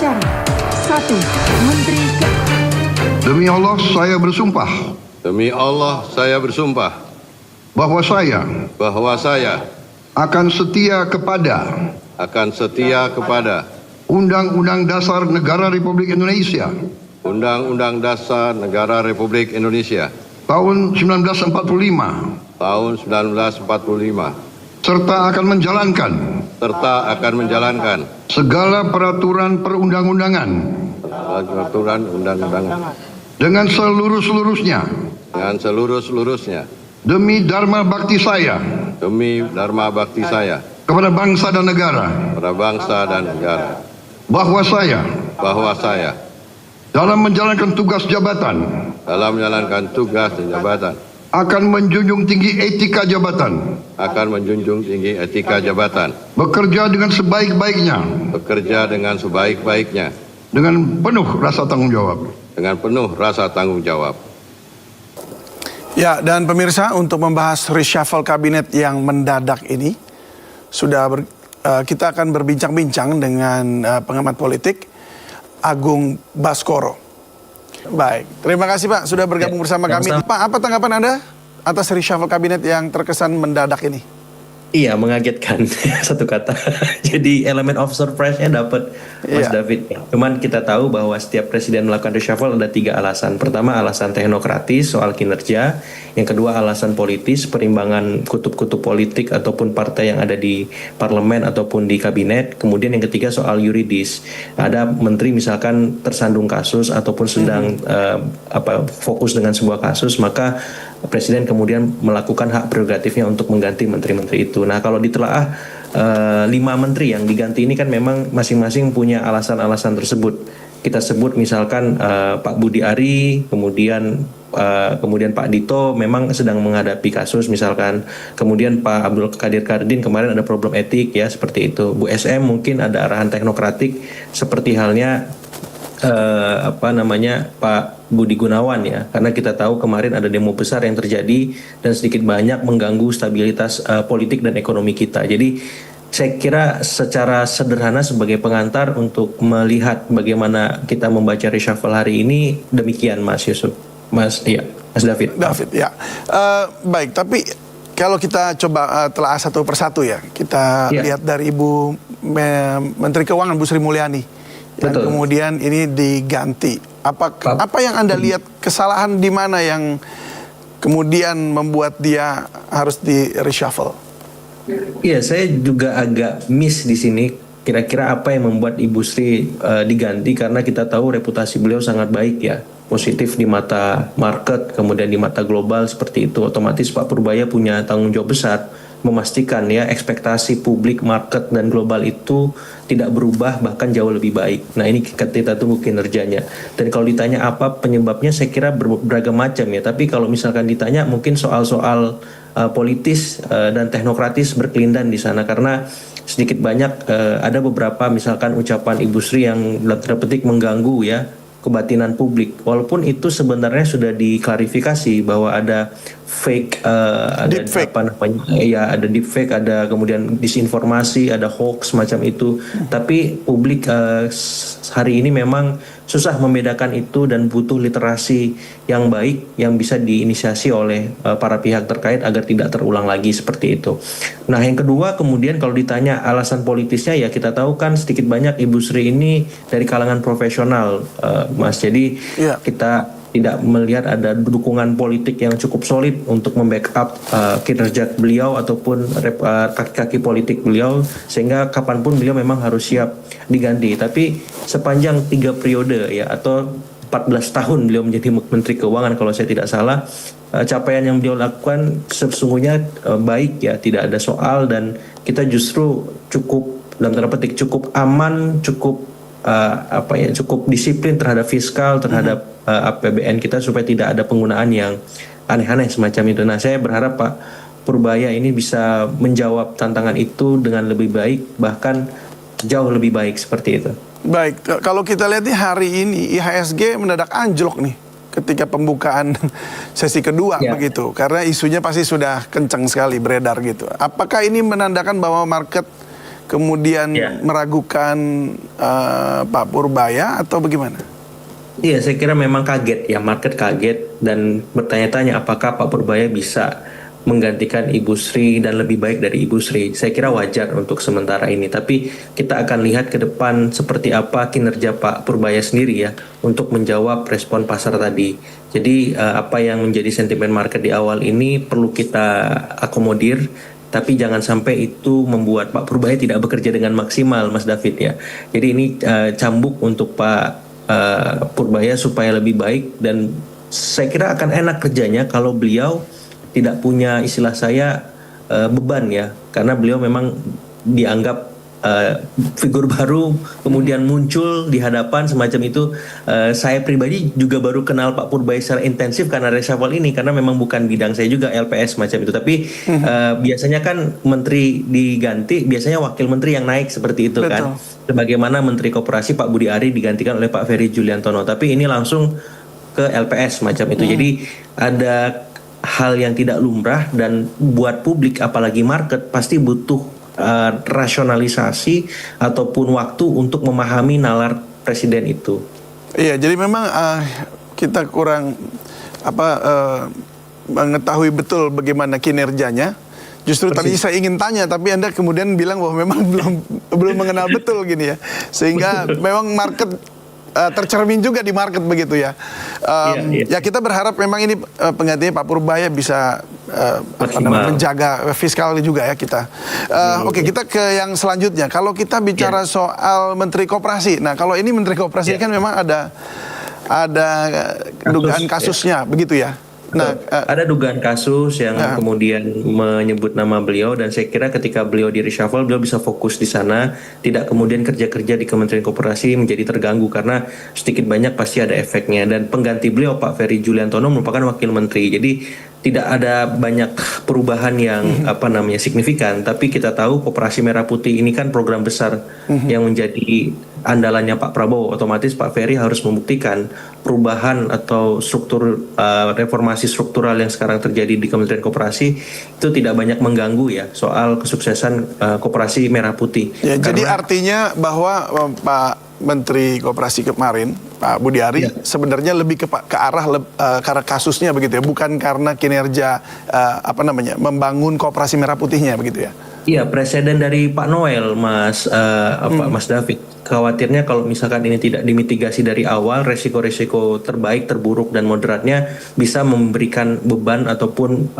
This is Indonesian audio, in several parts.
Syarat 1. Menteri Demi Allah saya bersumpah Demi Allah saya bersumpah bahwa saya bahwa saya akan setia kepada Undang-Undang Dasar Negara Republik Indonesia Undang-Undang Dasar Negara Republik Indonesia tahun 1945 tahun 1945 serta akan menjalankan segala peraturan perundang-undangan dengan seluruh-seluruhnya demi dharma bakti saya kepada bangsa dan negara, bahwa saya dalam menjalankan tugas jabatan akan menjunjung tinggi etika jabatan, bekerja dengan sebaik-baiknya dengan penuh rasa tanggung jawab. Ya, dan pemirsa, untuk membahas reshuffle kabinet yang mendadak ini kita akan berbincang-bincang dengan pengamat politik Agung Baskoro. Baik, terima kasih Pak sudah bergabung bersama kami. Pak, apa tanggapan Anda atas reshuffle kabinet yang terkesan mendadak ini? Iya, mengagetkan satu kata. Jadi elemen of surprise-nya dapat Mas David. Cuman kita tahu bahwa setiap presiden melakukan reshuffle ada 3 alasan. Pertama, alasan teknokratis soal kinerja. Yang kedua, alasan politis, perimbangan kutub-kutub politik ataupun partai yang ada di parlemen ataupun di kabinet. Kemudian yang ketiga, soal yuridis. Ada menteri misalkan tersandung kasus ataupun sedang fokus dengan sebuah kasus, maka presiden kemudian melakukan hak prerogatifnya untuk mengganti menteri-menteri itu. Nah, kalau ditelaah 5 menteri yang diganti ini kan memang masing-masing punya alasan-alasan tersebut. Kita sebut misalkan Pak Budi Ari, kemudian Pak Dito memang sedang menghadapi kasus misalkan, kemudian Pak Abdul Qadir Kardin kemarin ada problem etik ya seperti itu. Bu SM mungkin ada arahan teknokratik seperti halnya Pak Budi Gunawan ya, karena kita tahu kemarin ada demo besar yang terjadi dan sedikit banyak mengganggu stabilitas politik dan ekonomi kita. Jadi saya kira secara sederhana sebagai pengantar untuk melihat bagaimana kita membaca reshuffle hari ini demikian Mas Yusuf, Mas David. Ya, baik. Tapi kalau kita coba telah satu persatu ya, kita lihat dari Ibu Menteri Keuangan Bu Sri Mulyani. Dan kemudian ini diganti. Apa yang Anda lihat kesalahan di mana yang kemudian membuat dia harus di reshuffle? Iya, saya juga agak miss di sini. Kira-kira apa yang membuat Ibu Sri diganti? Karena kita tahu reputasi beliau sangat baik ya, positif di mata market, kemudian di mata global seperti itu. Otomatis Pak Purbaya punya tanggung jawab besar memastikan ya ekspektasi publik, market dan global itu tidak berubah, bahkan jauh lebih baik. Nah, ini kita tunggu kinerjanya. Dan kalau ditanya apa penyebabnya, saya kira beragam macam ya. Tapi kalau misalkan ditanya mungkin soal-soal politis dan teknokratis berkelindan di sana, karena sedikit banyak ada beberapa misalkan ucapan Ibu Sri yang dalam tanda petik mengganggu ya kebatinan publik, walaupun itu sebenarnya sudah diklarifikasi bahwa ada fake, ada ada deepfake, ada kemudian disinformasi, ada hoax macam itu. Tapi publik hari ini memang susah membedakan itu dan butuh literasi yang baik yang bisa diinisiasi oleh para pihak terkait agar tidak terulang lagi seperti itu. Nah, yang kedua kemudian kalau ditanya alasan politisnya, ya kita tahu kan sedikit banyak Ibu Sri ini dari kalangan profesional, Mas. Jadi kita tidak melihat ada dukungan politik yang cukup solid untuk membackup kinerja beliau ataupun kaki-kaki politik beliau, sehingga kapanpun beliau memang harus siap diganti. Tapi sepanjang 3 periode ya atau 14 tahun beliau menjadi Menteri Keuangan kalau saya tidak salah, capaian yang beliau lakukan sesungguhnya baik ya, tidak ada soal, dan kita justru cukup dalam tanda petik cukup aman, cukup cukup disiplin terhadap fiskal, terhadap APBN kita, supaya tidak ada penggunaan yang aneh-aneh semacam itu. Nah, saya berharap Pak Purbaya ini bisa menjawab tantangan itu dengan lebih baik, bahkan jauh lebih baik seperti itu. Baik, kalau kita lihat nih hari ini IHSG mendadak anjlok nih ketika pembukaan sesi kedua begitu, karena isunya pasti sudah kencang sekali beredar gitu. Apakah ini menandakan bahwa market kemudian meragukan Pak Purbaya atau bagaimana? Iya, saya kira memang kaget ya, market kaget dan bertanya-tanya apakah Pak Purbaya bisa menggantikan Ibu Sri dan lebih baik dari Ibu Sri. Saya kira wajar untuk sementara ini, tapi kita akan lihat ke depan seperti apa kinerja Pak Purbaya sendiri ya untuk menjawab respon pasar tadi. Jadi apa yang menjadi sentimen market di awal ini perlu kita akomodir, tapi jangan sampai itu membuat Pak Purbaya tidak bekerja dengan maksimal, Mas David ya. Jadi ini cambuk untuk Pak Purbaya supaya lebih baik, dan saya kira akan enak kerjanya kalau beliau tidak punya, istilah saya, beban ya, karena beliau memang dianggap figur baru kemudian muncul di hadapan semacam itu. Saya pribadi juga baru kenal Pak Purbaya secara intensif karena reshuffle ini, karena memang bukan bidang saya juga, LPS macam itu. Tapi biasanya kan menteri diganti, biasanya wakil menteri yang naik seperti itu. Betul. Kan. Sebagaimana Menteri Koperasi Pak Budi Ari digantikan oleh Pak Ferry Juliantono, tapi ini langsung ke LPS macam itu. Jadi ada hal yang tidak lumrah, dan buat publik apalagi market pasti butuh rasionalisasi ataupun waktu untuk memahami nalar presiden itu. Iya, jadi memang kita kurang mengetahui betul bagaimana kinerjanya. Justru tadi saya ingin tanya, tapi Anda kemudian bilang bahwa memang belum mengenal betul gini ya, sehingga memang market tercermin juga di market begitu ya. Ya kita berharap memang ini penggantinya Pak Purbaya bisa menjaga fiskal juga ya kita. Oke, kita ke yang selanjutnya. Kalau kita bicara soal Menteri Koperasi, nah kalau ini Menteri Koperasi kan memang ada dugaan kasusnya begitu ya. Nah, ada dugaan kasus yang kemudian menyebut nama beliau, dan saya kira ketika beliau di reshuffle beliau bisa fokus di sana, tidak kemudian kerja-kerja di Kementerian Koperasi menjadi terganggu, karena sedikit banyak pasti ada efeknya. Dan pengganti beliau Pak Ferry Juliantono merupakan wakil menteri, jadi tidak ada banyak perubahan yang signifikan. Tapi kita tahu Koperasi Merah Putih ini kan program besar yang menjadi andalannya Pak Prabowo. Otomatis Pak Ferry harus membuktikan perubahan atau struktur reformasi struktural yang sekarang terjadi di Kementerian Koperasi itu tidak banyak mengganggu ya soal kesuksesan Koperasi Merah Putih. Ya, jadi artinya bahwa Pak Menteri Koperasi kemarin Pak Budi Ari sebenarnya lebih ke arah karena kasusnya begitu ya, bukan karena kinerja membangun Koperasi Merah Putihnya begitu ya. Iya, presiden dari Pak Noel, Mas David. Khawatirnya kalau misalkan ini tidak dimitigasi dari awal, resiko-resiko terbaik, terburuk, dan moderatnya bisa memberikan beban ataupun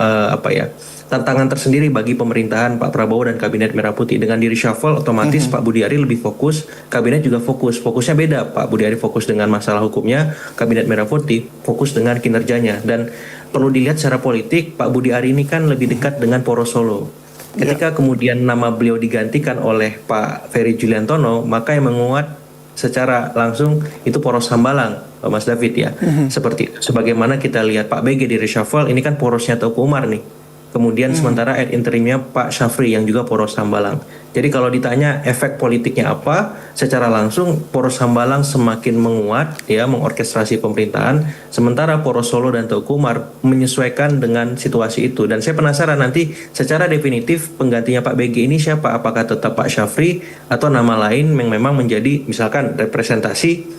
tantangan tersendiri bagi pemerintahan Pak Prabowo dan Kabinet Merah Putih. Dengan di reshuffle, otomatis Pak Budi Ari lebih fokus, Kabinet juga fokus. Fokusnya beda, Pak Budi Ari fokus dengan masalah hukumnya, Kabinet Merah Putih fokus dengan kinerjanya. Dan perlu dilihat secara politik, Pak Budi Ari ini kan lebih dekat dengan poros Solo. Ketika kemudian nama beliau digantikan oleh Pak Ferry Juliantono, maka yang menguat secara langsung itu poros Hambalang, Mas David ya. Seperti sebagaimana kita lihat Pak BG di reshuffle, ini kan porosnya Teuku Umar nih. Kemudian sementara ad interimnya Pak Syafri yang juga poros Hambalang. Jadi kalau ditanya efek politiknya apa, secara langsung poros Hambalang semakin menguat ya, mengorkestrasi pemerintahan, sementara poros Solo dan Teuku Umar menyesuaikan dengan situasi itu. Dan saya penasaran nanti secara definitif penggantinya Pak BG ini siapa? Apakah tetap Pak Syafri atau nama lain yang memang menjadi misalkan representasi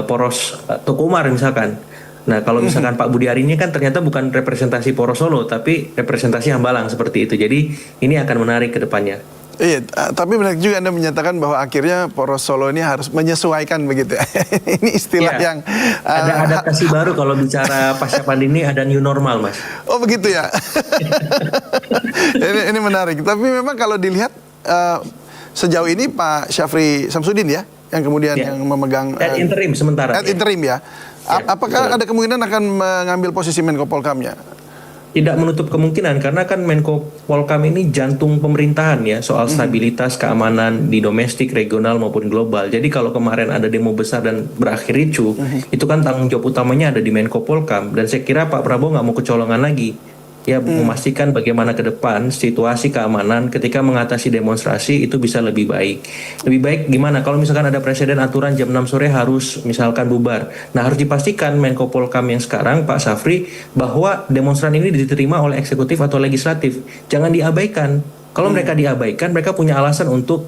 poros Teuku Umar misalkan. Nah, kalau misalkan Pak Budi Ari ini kan ternyata bukan representasi poros Solo, tapi representasi Hambalang seperti itu. Jadi ini akan menarik ke depannya. Iya, tapi benar juga Anda menyatakan bahwa akhirnya poros Solo ini harus menyesuaikan begitu. Ini istilah yang ada adaptasi baru kalau bicara pasca pandemi, ada new normal, Mas. Oh begitu ya. ini menarik. Tapi memang kalau dilihat sejauh ini Pak Syafri Samsudin ya, yang kemudian yang memegang ad interim sementara. Ad interim ya. Apakah ada kemungkinan akan mengambil posisi Menko Polkamnya? Tidak menutup kemungkinan, karena kan Menko Polkam ini jantung pemerintahan ya, soal stabilitas keamanan di domestik, regional maupun global. Jadi kalau kemarin ada demo besar dan berakhir ricuh, itu kan tanggung jawab utamanya ada di Menko Polkam. Dan saya kira Pak Prabowo nggak mau kecolongan lagi. Ya, memastikan bagaimana ke depan situasi keamanan ketika mengatasi demonstrasi itu bisa lebih baik. Lebih baik gimana? Kalau misalkan ada presiden aturan jam 6 sore harus misalkan bubar. Nah, harus dipastikan Menko Polkam yang sekarang, Pak Syafri, bahwa demonstran ini diterima oleh eksekutif atau legislatif. Jangan diabaikan. Kalau mereka diabaikan, mereka punya alasan untuk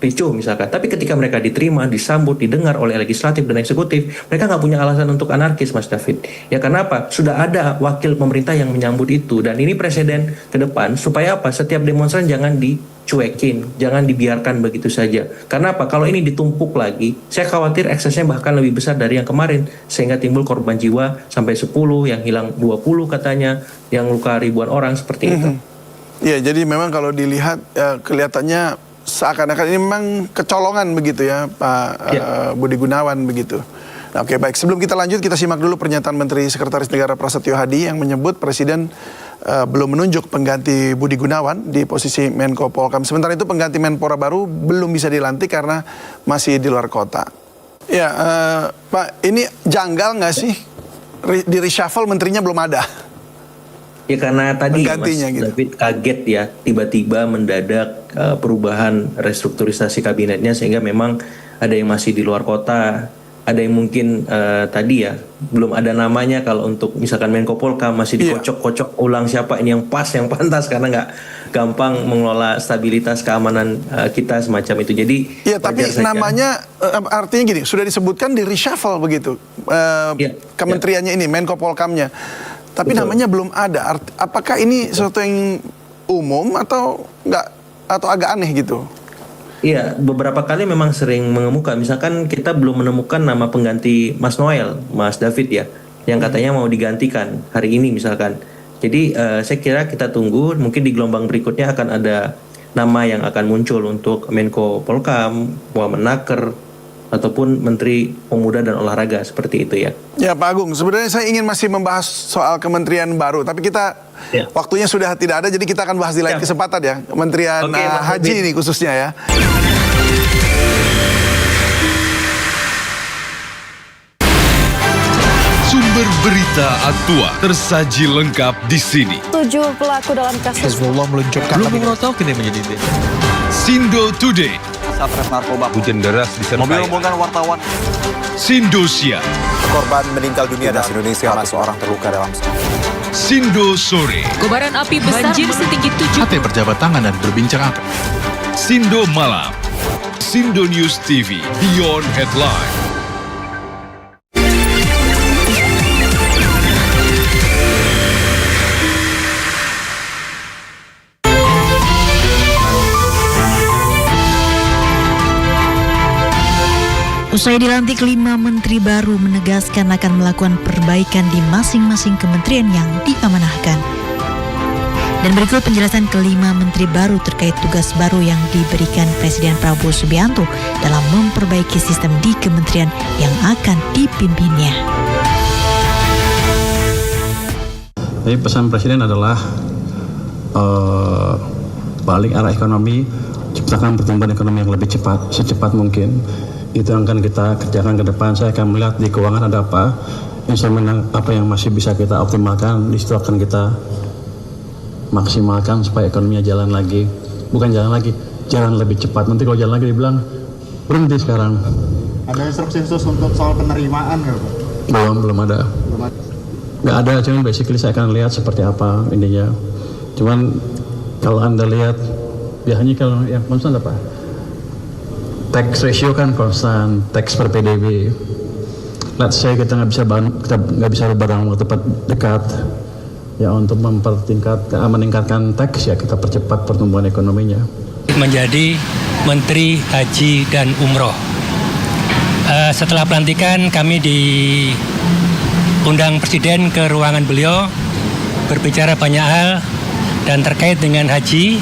ricuh misalkan. Tapi ketika mereka diterima, disambut, didengar oleh legislatif dan eksekutif, mereka nggak punya alasan untuk anarkis, Mas David. Ya karena apa? Sudah ada wakil pemerintah yang menyambut itu. Dan ini presiden ke depan supaya apa? Setiap demonstran jangan dicuekin, jangan dibiarkan begitu saja. Karena apa? Kalau ini ditumpuk lagi, saya khawatir eksesnya bahkan lebih besar dari yang kemarin. Sehingga timbul korban jiwa sampai 10, yang hilang 20 katanya, yang luka ribuan orang seperti itu. Ya, jadi memang kalau dilihat kelihatannya seakan-akan ini memang kecolongan begitu ya Pak Budi Gunawan begitu. Nah, oke, baik, sebelum kita lanjut kita simak dulu pernyataan Menteri Sekretaris Negara Prasetyo Hadi yang menyebut Presiden belum menunjuk pengganti Budi Gunawan di posisi Menko Polkam. Sementara itu pengganti Menpora baru belum bisa dilantik karena masih di luar kota. Ya Pak, ini janggal nggak sih di reshuffle menterinya belum ada? Ya karena tadi Mas gitu. David kaget ya, tiba-tiba mendadak perubahan restrukturisasi kabinetnya sehingga memang ada yang masih di luar kota, ada yang mungkin tadi ya belum ada namanya. Kalau untuk misalkan Menko Polkam masih dikocok-kocok ulang siapa ini yang pas, yang pantas, karena nggak gampang mengelola stabilitas keamanan kita semacam itu. Jadi ya, tapi namanya artinya gini, sudah disebutkan di reshuffle begitu kementeriannya ini, Menko Polkamnya. Tapi namanya belum ada. Apakah ini sesuatu yang umum atau enggak, atau agak aneh gitu? Iya, beberapa kali memang sering mengemuka. Misalkan kita belum menemukan nama pengganti Mas Noel, Mas David ya, yang katanya mau digantikan hari ini misalkan. Jadi saya kira kita tunggu, mungkin di gelombang berikutnya akan ada nama yang akan muncul untuk Menko Polkam, Wamenaker, ataupun Menteri Pemuda dan Olahraga, seperti itu ya. Ya Pak Agung, sebenarnya saya ingin masih membahas soal kementerian baru, tapi kita waktunya sudah tidak ada, jadi kita akan bahas di lain kesempatan ya. Kementerian Haji ini khususnya ya. Sumber berita aktual tersaji lengkap di sini. 7 pelaku dalam kasus Hezbollah meluncurkan Sindo Today. Satres narkoba. Hujan deras disertai Mobil rombongan wartawan. Sindosia. Korban meninggal dunia dan Indonesia, seorang terluka dalam. Sindo Sore. Kobaran api besar banjir setinggi 7. Hati berjabat tangan dan berbincang akan. Sindo Malam. Sindo News TV Beyond Headline. Usai dilantik, 5 menteri baru menegaskan akan melakukan perbaikan di masing-masing kementerian yang diamanahkan. Dan berikut penjelasan ke-5 menteri baru terkait tugas baru yang diberikan Presiden Prabowo Subianto dalam memperbaiki sistem di kementerian yang akan dipimpinnya. Jadi pesan Presiden adalah balik arah ekonomi, ciptakan pertumbuhan ekonomi yang lebih cepat, secepat mungkin. Itu yang akan kita kerjakan ke depan. Saya akan melihat di keuangan ada apa, instrumen apa yang masih bisa kita optimalkan. Di situ akan kita maksimalkan supaya ekonominya jalan lagi. Bukan jalan lagi, jalan lebih cepat. Nanti kalau jalan lagi dibilang berhenti sekarang. Ada instruksi khusus untuk soal penerimaan nggak Pak? Belum ada. Nggak ada, cuman basically saya akan lihat seperti apa ininya. Cuman kalau Anda lihat, biasanya kalau yang konstan apa? Tax ratio kan konstan, tax per PDB. Let's say kita nggak bisa rubah dalam waktu dekat. Ya untuk meningkatkan tax ya kita percepat pertumbuhan ekonominya. Menjadi Menteri Haji dan Umroh. Setelah pelantikan kami diundang Presiden ke ruangan beliau berbicara banyak hal dan terkait dengan haji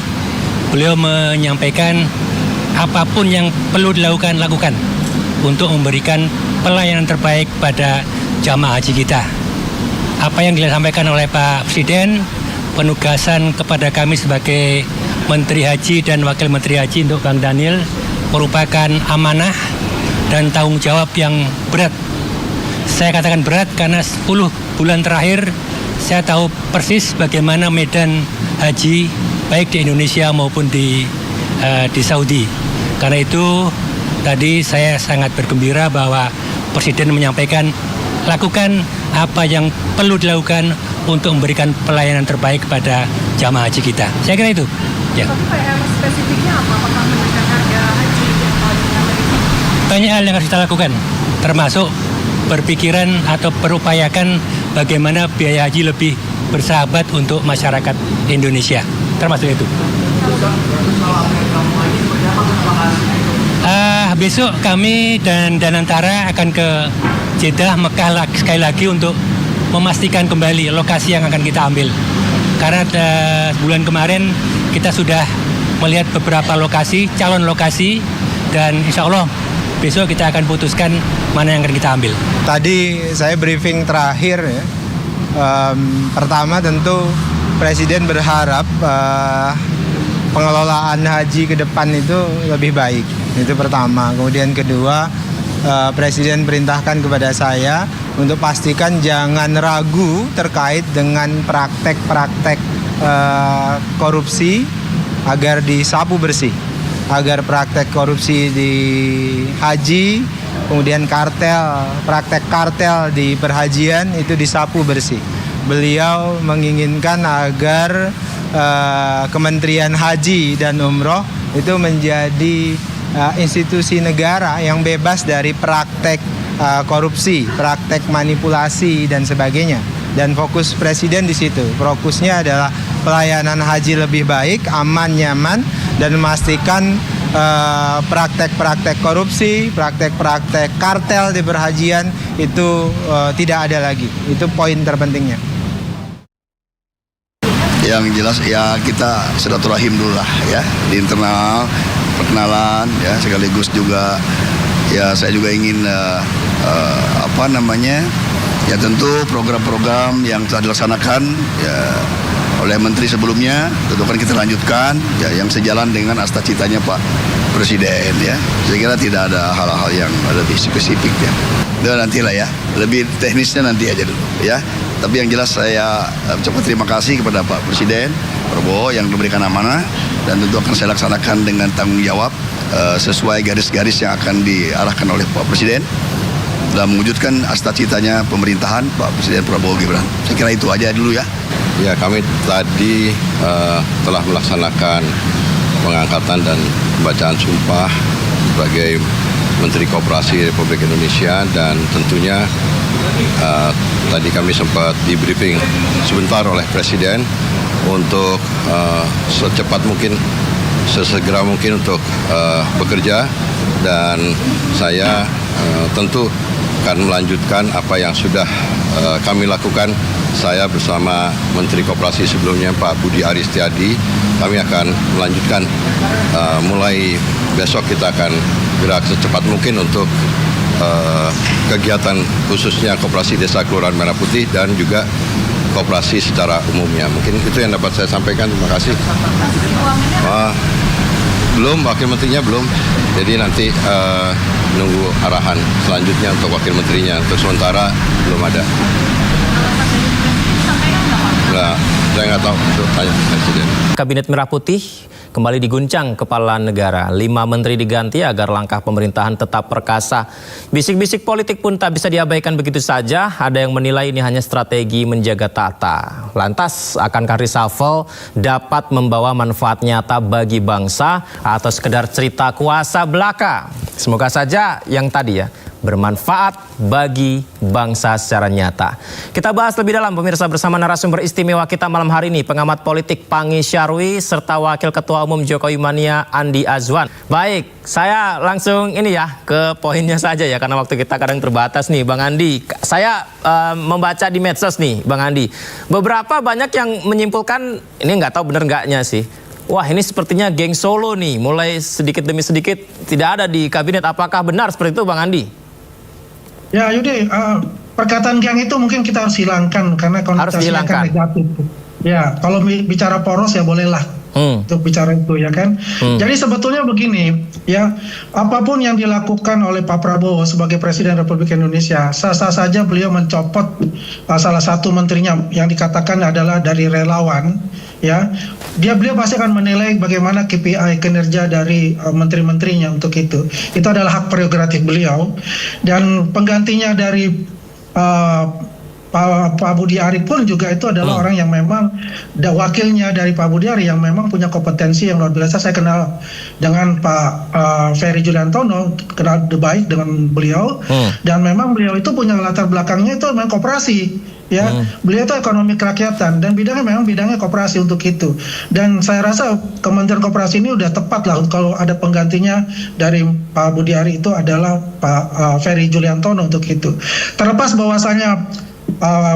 beliau menyampaikan apapun yang perlu lakukan untuk memberikan pelayanan terbaik pada jamaah haji kita. Apa yang disampaikan oleh Pak Presiden, penugasan kepada kami sebagai Menteri Haji dan Wakil Menteri Haji untuk Kang Daniel merupakan amanah dan tanggung jawab yang berat. Saya katakan berat karena 10 bulan terakhir saya tahu persis bagaimana medan haji baik di Indonesia maupun di Saudi. Karena itu tadi saya sangat bergembira bahwa Presiden menyampaikan lakukan apa yang perlu dilakukan untuk memberikan pelayanan terbaik kepada jamaah haji kita. Saya kira itu. Ya. Tapi PR spesifiknya apa? Apakah menekan harga haji atau dengan Banyak hal yang harus kita lakukan, termasuk berpikiran atau berupayakan bagaimana biaya haji lebih bersahabat untuk masyarakat Indonesia, termasuk itu. Besok kami dan Danantara akan ke Jeddah, Mekah sekali lagi untuk memastikan kembali lokasi yang akan kita ambil. Karena bulan kemarin kita sudah melihat beberapa lokasi, calon lokasi, dan insya Allah besok kita akan putuskan mana yang akan kita ambil. Tadi saya briefing terakhir ya. Pertama tentu Presiden berharap pengelolaan haji ke depan itu lebih baik. Itu pertama. Kemudian kedua, Presiden perintahkan kepada saya untuk pastikan jangan ragu terkait dengan praktek-praktek korupsi agar disapu bersih. Agar praktek korupsi di haji, kemudian praktek kartel di perhajian itu disapu bersih. Beliau menginginkan agar Kementerian Haji dan Umroh itu menjadi institusi negara yang bebas dari praktek korupsi, praktek manipulasi dan sebagainya. Dan fokus Presiden di situ. Fokusnya adalah pelayanan haji lebih baik, aman, nyaman, dan memastikan praktek-praktek korupsi, praktek-praktek kartel di perhajian itu tidak ada lagi. Itu poin terpentingnya. Yang jelas ya kita silaturahim dulu lah ya di internal, perkenalan ya, sekaligus juga ya saya juga ingin ya tentu program-program yang telah dilaksanakan ya oleh menteri sebelumnya tentu kan kita lanjutkan ya, yang sejalan dengan asta citanya Pak Presiden ya. Saya kira tidak ada hal-hal yang lebih spesifik ya. Dan nantilah ya, lebih teknisnya nanti aja dulu ya. Tapi yang jelas saya ucapkan terima kasih kepada Pak Presiden Prabowo yang memberikan amanah, dan tentu akan saya laksanakan dengan tanggung jawab sesuai garis-garis yang akan diarahkan oleh Pak Presiden dalam mewujudkan asta citanya pemerintahan Pak Presiden Prabowo Gibran. Saya kira itu aja dulu ya. Ya, kami tadi telah melaksanakan pengangkatan dan pembacaan sumpah sebagai Menteri Koperasi Republik Indonesia, dan tentunya tadi kami sempat di briefing sebentar oleh Presiden untuk secepat mungkin, sesegera mungkin untuk bekerja, dan saya tentu akan melanjutkan apa yang sudah kami lakukan. Saya bersama Menteri Koperasi sebelumnya Pak Budi Aristiadi, kami akan melanjutkan mulai besok kita akan gerak secepat mungkin untuk kegiatan khususnya Koperasi Desa Kelurahan Merah Putih dan juga koperasi secara umumnya. Mungkin itu yang dapat saya sampaikan. Terima kasih. Belum, Wakil Menterinya belum. Jadi nanti nunggu arahan selanjutnya untuk Wakil Menterinya. Untuk sementara belum ada. Nah, saya nggak tahu, itu tanya Presiden. Kabinet Merah Putih kembali diguncang kepala negara. 5 menteri diganti agar langkah pemerintahan tetap perkasa. Bisik-bisik politik pun tak bisa diabaikan begitu saja. Ada yang menilai ini hanya strategi menjaga tata. Lantas, akankah reshuffle dapat membawa manfaat nyata bagi bangsa atau sekedar cerita kuasa belaka? Semoga saja yang tadi ya, bermanfaat bagi bangsa secara nyata. Kita bahas lebih dalam pemirsa bersama narasumber istimewa kita malam hari ini, pengamat politik Panggi Syarwi serta Wakil Ketua Umum Jokowi Mania Andi Azwan. Baik, saya langsung ini ya ke poinnya saja ya, karena waktu kita kadang terbatas nih Bang Andi. Saya membaca di medsos nih Bang Andi, beberapa banyak yang menyimpulkan, ini nggak tahu bener nggaknya sih, wah ini sepertinya geng Solo nih, mulai sedikit demi sedikit tidak ada di kabinet. Apakah benar seperti itu Bang Andi? Ya Yudi, perkataan geng itu mungkin kita harus hilangkan karena konotasinya kan negatif. Ya, kalau bicara poros ya bolehlah untuk bicara itu ya kan. Jadi sebetulnya begini ya, apapun yang dilakukan oleh Pak Prabowo sebagai Presiden Republik Indonesia, sah-sah saja beliau mencopot salah satu menterinya yang dikatakan adalah dari relawan. Ya, beliau pasti akan menilai bagaimana KPI kinerja dari menteri-menterinya untuk itu. Itu adalah hak prerogatif beliau. Dan penggantinya dari Pak Budi Ari pun juga itu adalah orang yang memang wakilnya dari Pak Budi Ari yang memang punya kompetensi yang luar biasa. Saya kenal dengan Pak Ferry Juliantono, kenal baik dengan beliau, dan memang beliau itu punya latar belakangnya itu memang koperasi. Ya, beliau itu ekonomi kerakyatan dan bidangnya koperasi untuk itu. Dan saya rasa Kementerian Koperasi ini udah tepat lah kalau ada penggantinya dari Pak Budi Ari itu adalah Pak Ferry Juliantono untuk itu. Terlepas bahwasanya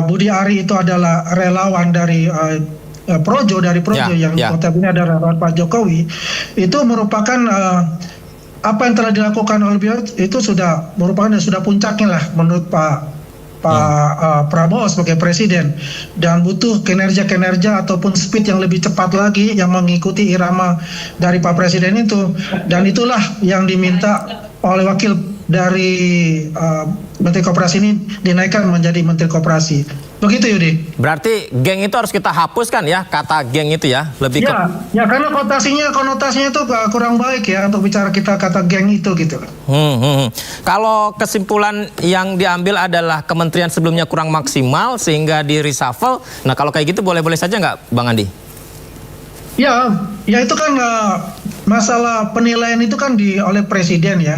Budi Ari itu adalah relawan dari Projo yang notabene ada relawan Pak Jokowi, itu merupakan apa yang telah dilakukan oleh beliau itu sudah puncaknya lah menurut Pak Prabowo sebagai presiden, dan butuh kinerja ataupun speed yang lebih cepat lagi yang mengikuti irama dari Pak Presiden itu, dan itulah yang diminta oleh wakil dari Menteri Koperasi ini dinaikkan menjadi Menteri Koperasi. Begitu Yudi. Berarti geng itu harus kita hapuskan ya, kata geng itu ya, lebih ya karena konotasinya itu kurang baik ya untuk bicara kita kata geng itu gitu. Kalau kesimpulan yang diambil adalah kementerian sebelumnya kurang maksimal sehingga di reshuffle, nah kalau kayak gitu boleh-boleh saja nggak Bang Andi? Ya itu kan masalah penilaian itu kan oleh presiden ya.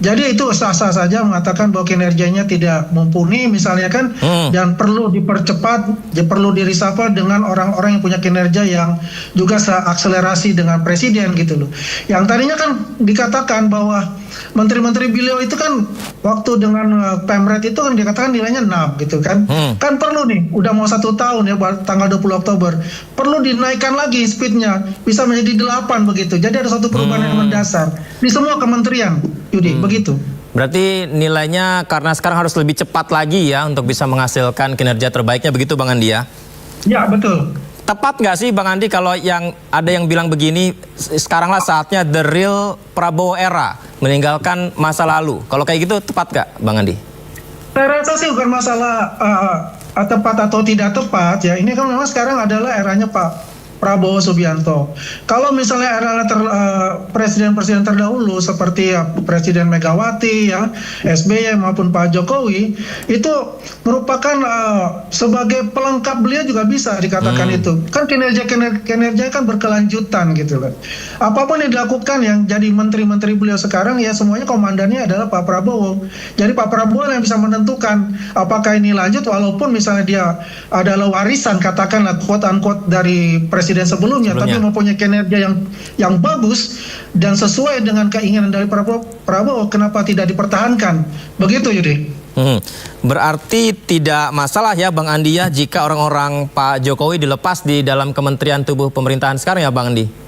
Jadi itu sah-sah saja mengatakan bahwa kinerjanya tidak mumpuni misalnya kan, dan perlu dipercepat, perlu di-reshuffle dengan orang-orang yang punya kinerja yang juga seakselerasi dengan presiden gitu loh. Yang tadinya kan dikatakan bahwa menteri-menteri beliau itu kan waktu dengan Pemret itu kan dikatakan nilainya 6 gitu kan. Kan perlu nih, udah mau 1 tahun ya tanggal 20 Oktober. Perlu dinaikkan lagi speednya, bisa menjadi 8 begitu. Jadi ada satu perubahan yang mendasar di semua kementerian, Yudi, begitu. Berarti nilainya karena sekarang harus lebih cepat lagi ya untuk bisa menghasilkan kinerja terbaiknya, begitu Bang Andi ya? Ya, betul. Tepat nggak sih Bang Andi kalau ada yang bilang begini, sekaranglah saatnya the real Prabowo era, meninggalkan masa lalu. Kalau kayak gitu tepat nggak Bang Andi? Saya rasa sih bukan masalah tepat atau tidak tepat ya. Ini kan memang sekarang adalah eranya Pak Prabowo Subianto. Kalau misalnya era presiden-presiden terdahulu seperti Presiden Megawati, ya, SBY maupun Pak Jokowi, itu merupakan sebagai pelengkap beliau juga bisa dikatakan itu. Kan kinerja kan berkelanjutan gitu loh. Apapun yang dilakukan yang jadi menteri-menteri beliau sekarang ya semuanya komandannya adalah Pak Prabowo. Jadi Pak Prabowo yang bisa menentukan apakah ini lanjut walaupun misalnya dia adalah warisan katakanlah quote-unquote dari presiden sebelumnya, tapi mempunyai kinerja yang bagus dan sesuai dengan keinginan dari Prabowo, kenapa tidak dipertahankan? Begitu Yudi. Berarti tidak masalah ya Bang Andi ya jika orang-orang Pak Jokowi dilepas di dalam kementerian tubuh pemerintahan sekarang ya Bang Andi?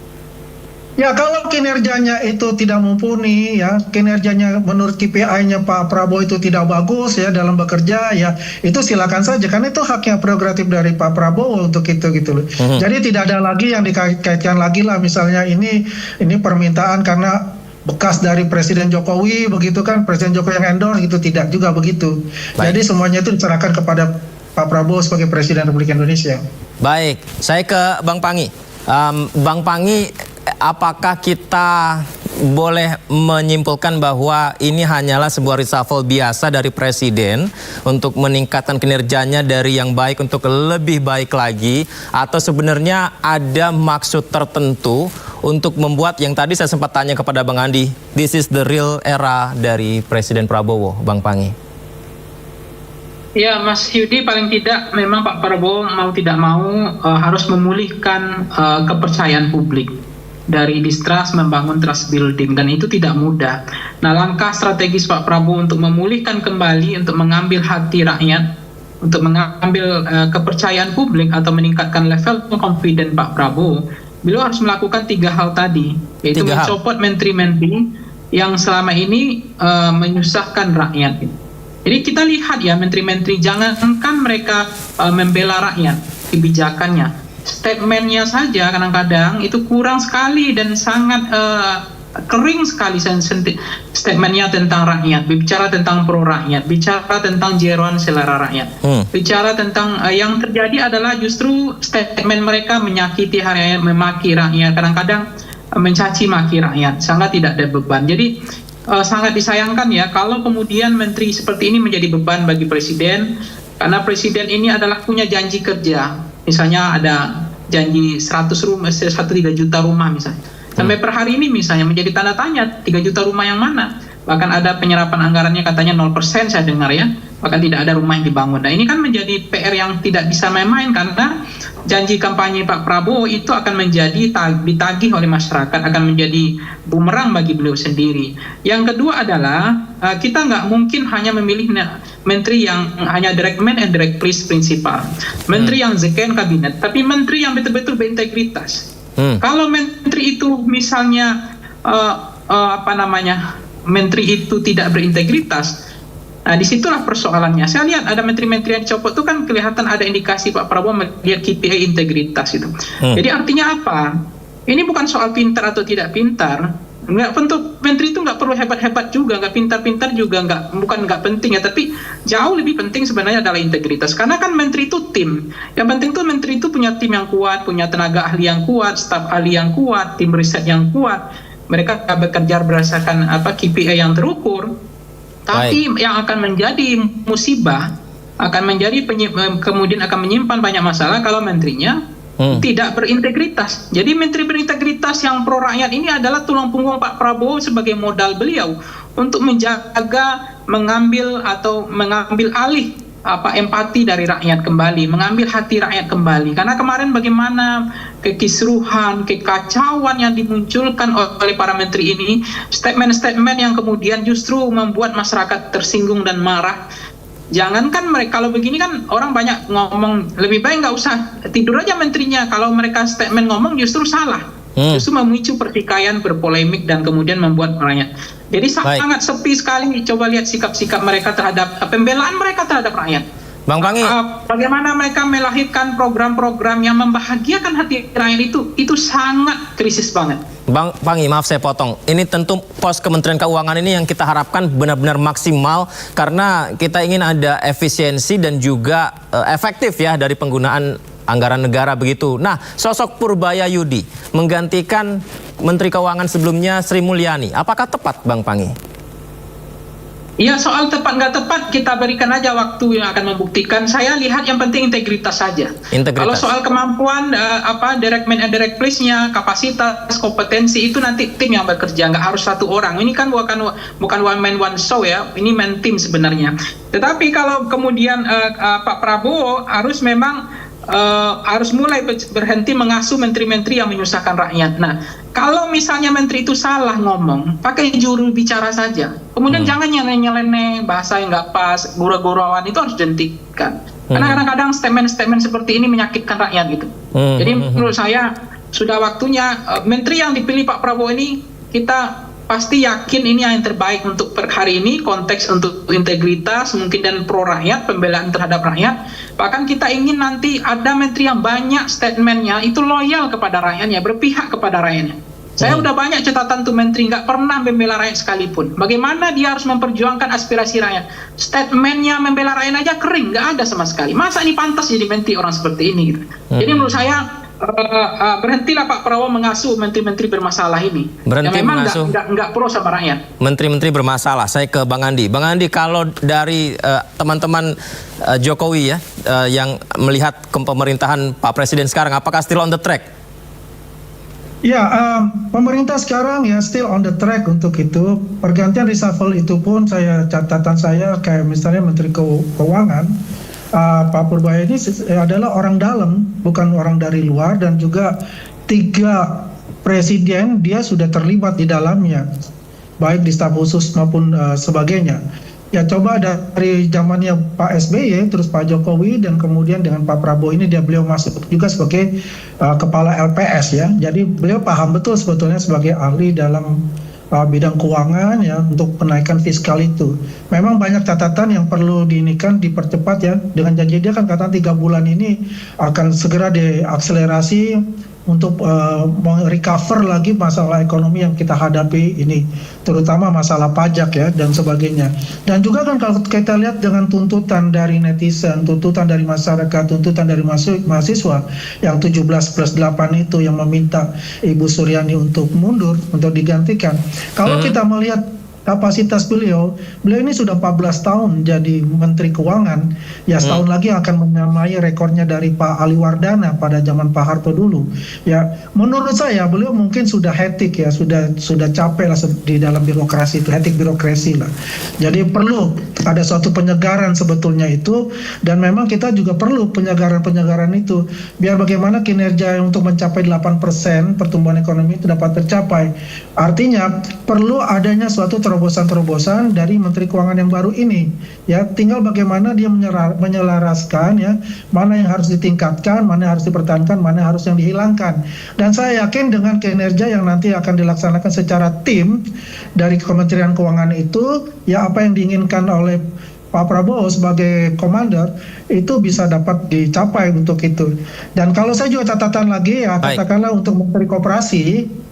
Ya kalau kinerjanya itu tidak mumpuni ya, kinerjanya menurut KPI-nya Pak Prabowo itu tidak bagus ya dalam bekerja ya, itu silakan saja karena itu haknya prerogatif dari Pak Prabowo untuk itu gitu loh. Jadi tidak ada lagi yang dikaitkan lagi lah misalnya ini permintaan karena bekas dari Presiden Jokowi begitu kan, Presiden Jokowi yang endorse gitu, tidak juga begitu. Jadi semuanya itu diserahkan kepada Pak Prabowo sebagai Presiden Republik Indonesia. Baik, saya ke Bang Pangi. Bang Pangi, apakah kita boleh menyimpulkan bahwa ini hanyalah sebuah reshuffle biasa dari presiden untuk meningkatkan kinerjanya dari yang baik untuk lebih baik lagi, atau sebenarnya ada maksud tertentu untuk membuat yang tadi saya sempat tanya kepada Bang Andi, this is the real era dari Presiden Prabowo, Bang Pangi? Ya Mas Yudi, paling tidak memang Pak Prabowo mau tidak mau harus memulihkan kepercayaan publik dari distrust membangun trust building, dan itu tidak mudah. Nah, langkah strategis Pak Prabowo untuk memulihkan kembali, untuk mengambil hati rakyat, untuk mengambil kepercayaan publik atau meningkatkan level confidence Pak Prabowo, beliau harus melakukan 3 hal tadi, yaitu mencopot menteri-menteri yang selama ini menyusahkan rakyat. Jadi kita lihat ya menteri-menteri, jangankan mereka membela rakyat, kebijakannya, statementnya saja kadang-kadang itu kurang sekali dan sangat kering sekali statementnya tentang rakyat, bicara tentang pro rakyat, bicara tentang jeroan selera rakyat, bicara tentang yang terjadi adalah justru statement mereka menyakiti rakyat, memaki rakyat, kadang-kadang mencaci maki rakyat, sangat tidak ada beban. Jadi sangat disayangkan ya kalau kemudian menteri seperti ini menjadi beban bagi presiden. Karena presiden ini adalah punya janji kerja. Misalnya ada janji 1 juta rumah misalnya. Sampai per hari ini misalnya menjadi tanda tanya 3 juta rumah yang mana. Bahkan ada penyerapan anggarannya katanya 0% saya dengar ya. Bahkan tidak ada rumah yang dibangun. Nah ini kan menjadi PR yang tidak bisa main-main karena janji kampanye Pak Prabowo itu akan menjadi ditagih oleh masyarakat, akan menjadi bumerang bagi beliau sendiri. Yang kedua adalah kita nggak mungkin hanya memilih menteri yang hanya direct man and direct place prinsipal. Menteri yang zeken kabinet, tapi menteri yang betul-betul berintegritas. Kalau menteri itu misalnya menteri itu tidak berintegritas, nah disitulah persoalannya. Saya lihat ada menteri-menteri yang dicopot itu kan kelihatan ada indikasi Pak Prabowo melihat KPI integritas itu. Jadi artinya apa? Ini bukan soal pintar atau tidak pintar. Menteri itu nggak perlu hebat-hebat juga, nggak pintar-pintar juga, bukan nggak penting ya, tapi jauh lebih penting sebenarnya adalah integritas. Karena kan menteri itu tim. Yang penting tuh menteri itu punya tim yang kuat, punya tenaga ahli yang kuat, staf ahli yang kuat, tim riset yang kuat. Mereka bekerja berdasarkan KPI yang terukur. Tapi yang akan menjadi musibah, kemudian akan menyimpan banyak masalah kalau menterinya tidak berintegritas. Jadi menteri berintegritas yang pro rakyat ini adalah tulang punggung Pak Prabowo sebagai modal beliau untuk menjaga, mengambil alih empati dari rakyat kembali, mengambil hati rakyat kembali. Karena kemarin bagaimana kekisruhan, kekacauan yang dimunculkan oleh para menteri ini, statement-statement yang kemudian justru membuat masyarakat tersinggung dan marah. Jangankan mereka, kalau begini kan orang banyak ngomong, lebih baik nggak usah tidur aja menterinya. Kalau mereka statement ngomong justru salah. Justru memicu pertikaian, berpolemik, dan kemudian membuat rakyat. Jadi sangat sepi sekali. Coba lihat sikap-sikap mereka terhadap pembelaan mereka terhadap rakyat. Bang Pangi, bagaimana mereka melahirkan program-program yang membahagiakan hati rakyat itu sangat krisis banget. Bang Pangi, maaf saya potong. Ini tentu pos Kementerian Keuangan ini yang kita harapkan benar-benar maksimal karena kita ingin ada efisiensi dan juga efektif ya dari penggunaan anggaran negara begitu. Nah, sosok Purbaya Yudi menggantikan Menteri Keuangan sebelumnya Sri Mulyani. Apakah tepat, Bang Pangi? Ya, soal tepat nggak tepat kita berikan aja waktu yang akan membuktikan. Saya lihat yang penting integritas saja. Kalau soal kemampuan direct man and direct place-nya, kapasitas, kompetensi itu nanti tim yang bekerja, nggak harus satu orang. Ini kan bukan one man one show ya. Ini man team sebenarnya. Tetapi kalau kemudian Pak Prabowo harus mulai berhenti mengasuh menteri-menteri yang menyusahkan rakyat. Nah, kalau misalnya menteri itu salah ngomong, pakai juru bicara saja. Kemudian jangan nyeleneh, bahasa yang nggak pas, gurau-gurauan itu harus dihentikan. Karena kadang-kadang statement-statement seperti ini menyakitkan rakyat gitu. Jadi menurut saya sudah waktunya menteri yang dipilih Pak Prabowo ini kita pasti yakin ini yang terbaik untuk per hari ini, konteks untuk integritas mungkin dan pro rakyat, pembelaan terhadap rakyat. Bahkan kita ingin nanti ada menteri yang banyak statementnya itu loyal kepada rakyatnya, berpihak kepada rakyatnya. Saya udah banyak catatan tuh menteri nggak pernah membela rakyat sekalipun. Bagaimana dia harus memperjuangkan aspirasi rakyat? Statementnya membela rakyat aja kering, nggak ada sama sekali. Masa ini pantas jadi menteri orang seperti ini? Gitu. Jadi menurut saya berhentilah Pak Prabowo mengasuh menteri-menteri bermasalah ini. Berhenti yang memang mengasuh nggak pro sama rakyat. Menteri-menteri bermasalah. Saya ke Bang Andi. Bang Andi, kalau dari teman-teman Jokowi ya yang melihat pemerintahan Pak Presiden sekarang, apakah still on the track? Ya, pemerintah sekarang ya still on the track untuk itu. Pergantian reshuffle itu pun catatan saya kayak misalnya Menteri Keuangan. Pak Purbaya ini adalah orang dalam, bukan orang dari luar, dan juga 3 presiden dia sudah terlibat di dalamnya, baik di staf khusus maupun sebagainya. Ya coba dari zamannya Pak SBY, terus Pak Jokowi, dan kemudian dengan Pak Prabowo ini beliau masuk juga sebagai kepala LPS ya. Jadi beliau paham betul sebetulnya sebagai ahli dalam bidang keuangan ya untuk penaikan fiskal itu. Memang banyak catatan yang perlu dipercepat ya. Dengan janji dia kan kata 3 bulan ini akan segera diakselerasi untuk recover lagi masalah ekonomi yang kita hadapi ini, terutama masalah pajak ya dan sebagainya. Dan juga kan kalau kita lihat dengan tuntutan dari netizen, tuntutan dari masyarakat, tuntutan dari mahasiswa yang 17+8 itu yang meminta Ibu Suryani untuk mundur, untuk digantikan. Kalau kita melihat kapasitas beliau ini sudah 14 tahun jadi Menteri Keuangan, ya setahun lagi akan menyamai rekornya dari Pak Ali Wardana pada zaman Pak Harto dulu. Ya, menurut saya beliau mungkin sudah hektik ya, sudah capek lah di dalam birokrasi itu, hektik birokrasi lah. Jadi perlu ada suatu penyegaran sebetulnya itu, dan memang kita juga perlu penyegaran itu biar bagaimana kinerja untuk mencapai 8% pertumbuhan ekonomi itu dapat tercapai. Artinya perlu adanya suatu terobosan-terobosan dari Menteri Keuangan yang baru ini. Ya, tinggal bagaimana dia menyelaraskan ya, mana yang harus ditingkatkan, mana yang harus dipertahankan, mana yang harus yang dihilangkan. Dan saya yakin dengan kinerja yang nanti akan dilaksanakan secara tim dari Kementerian Keuangan itu, ya apa yang diinginkan oleh Pak Prabowo sebagai komander itu bisa dapat dicapai untuk itu. Dan kalau saya juga catatan lagi ya, katakanlah untuk Menteri Koperasi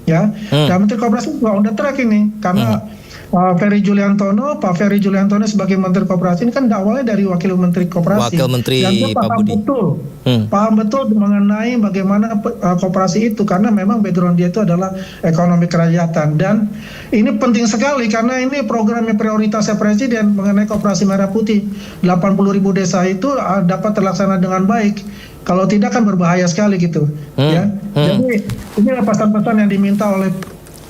ya, dan Menteri Koperasi juga on the track ini karena Pak Ferry Juliantono sebagai Menteri Koperasi ini kan awalnya dari Wakil Menteri Koperasi. Wakil Menteri dan dia paham betul mengenai bagaimana koperasi itu, karena memang background dia itu adalah ekonomi kerakyatan. Dan ini penting sekali karena ini programnya prioritasnya Presiden mengenai Koperasi Merah Putih. 80.000 desa itu dapat terlaksana dengan baik. Kalau tidak kan berbahaya sekali gitu. Ya. Jadi ini pesan-pesan yang diminta oleh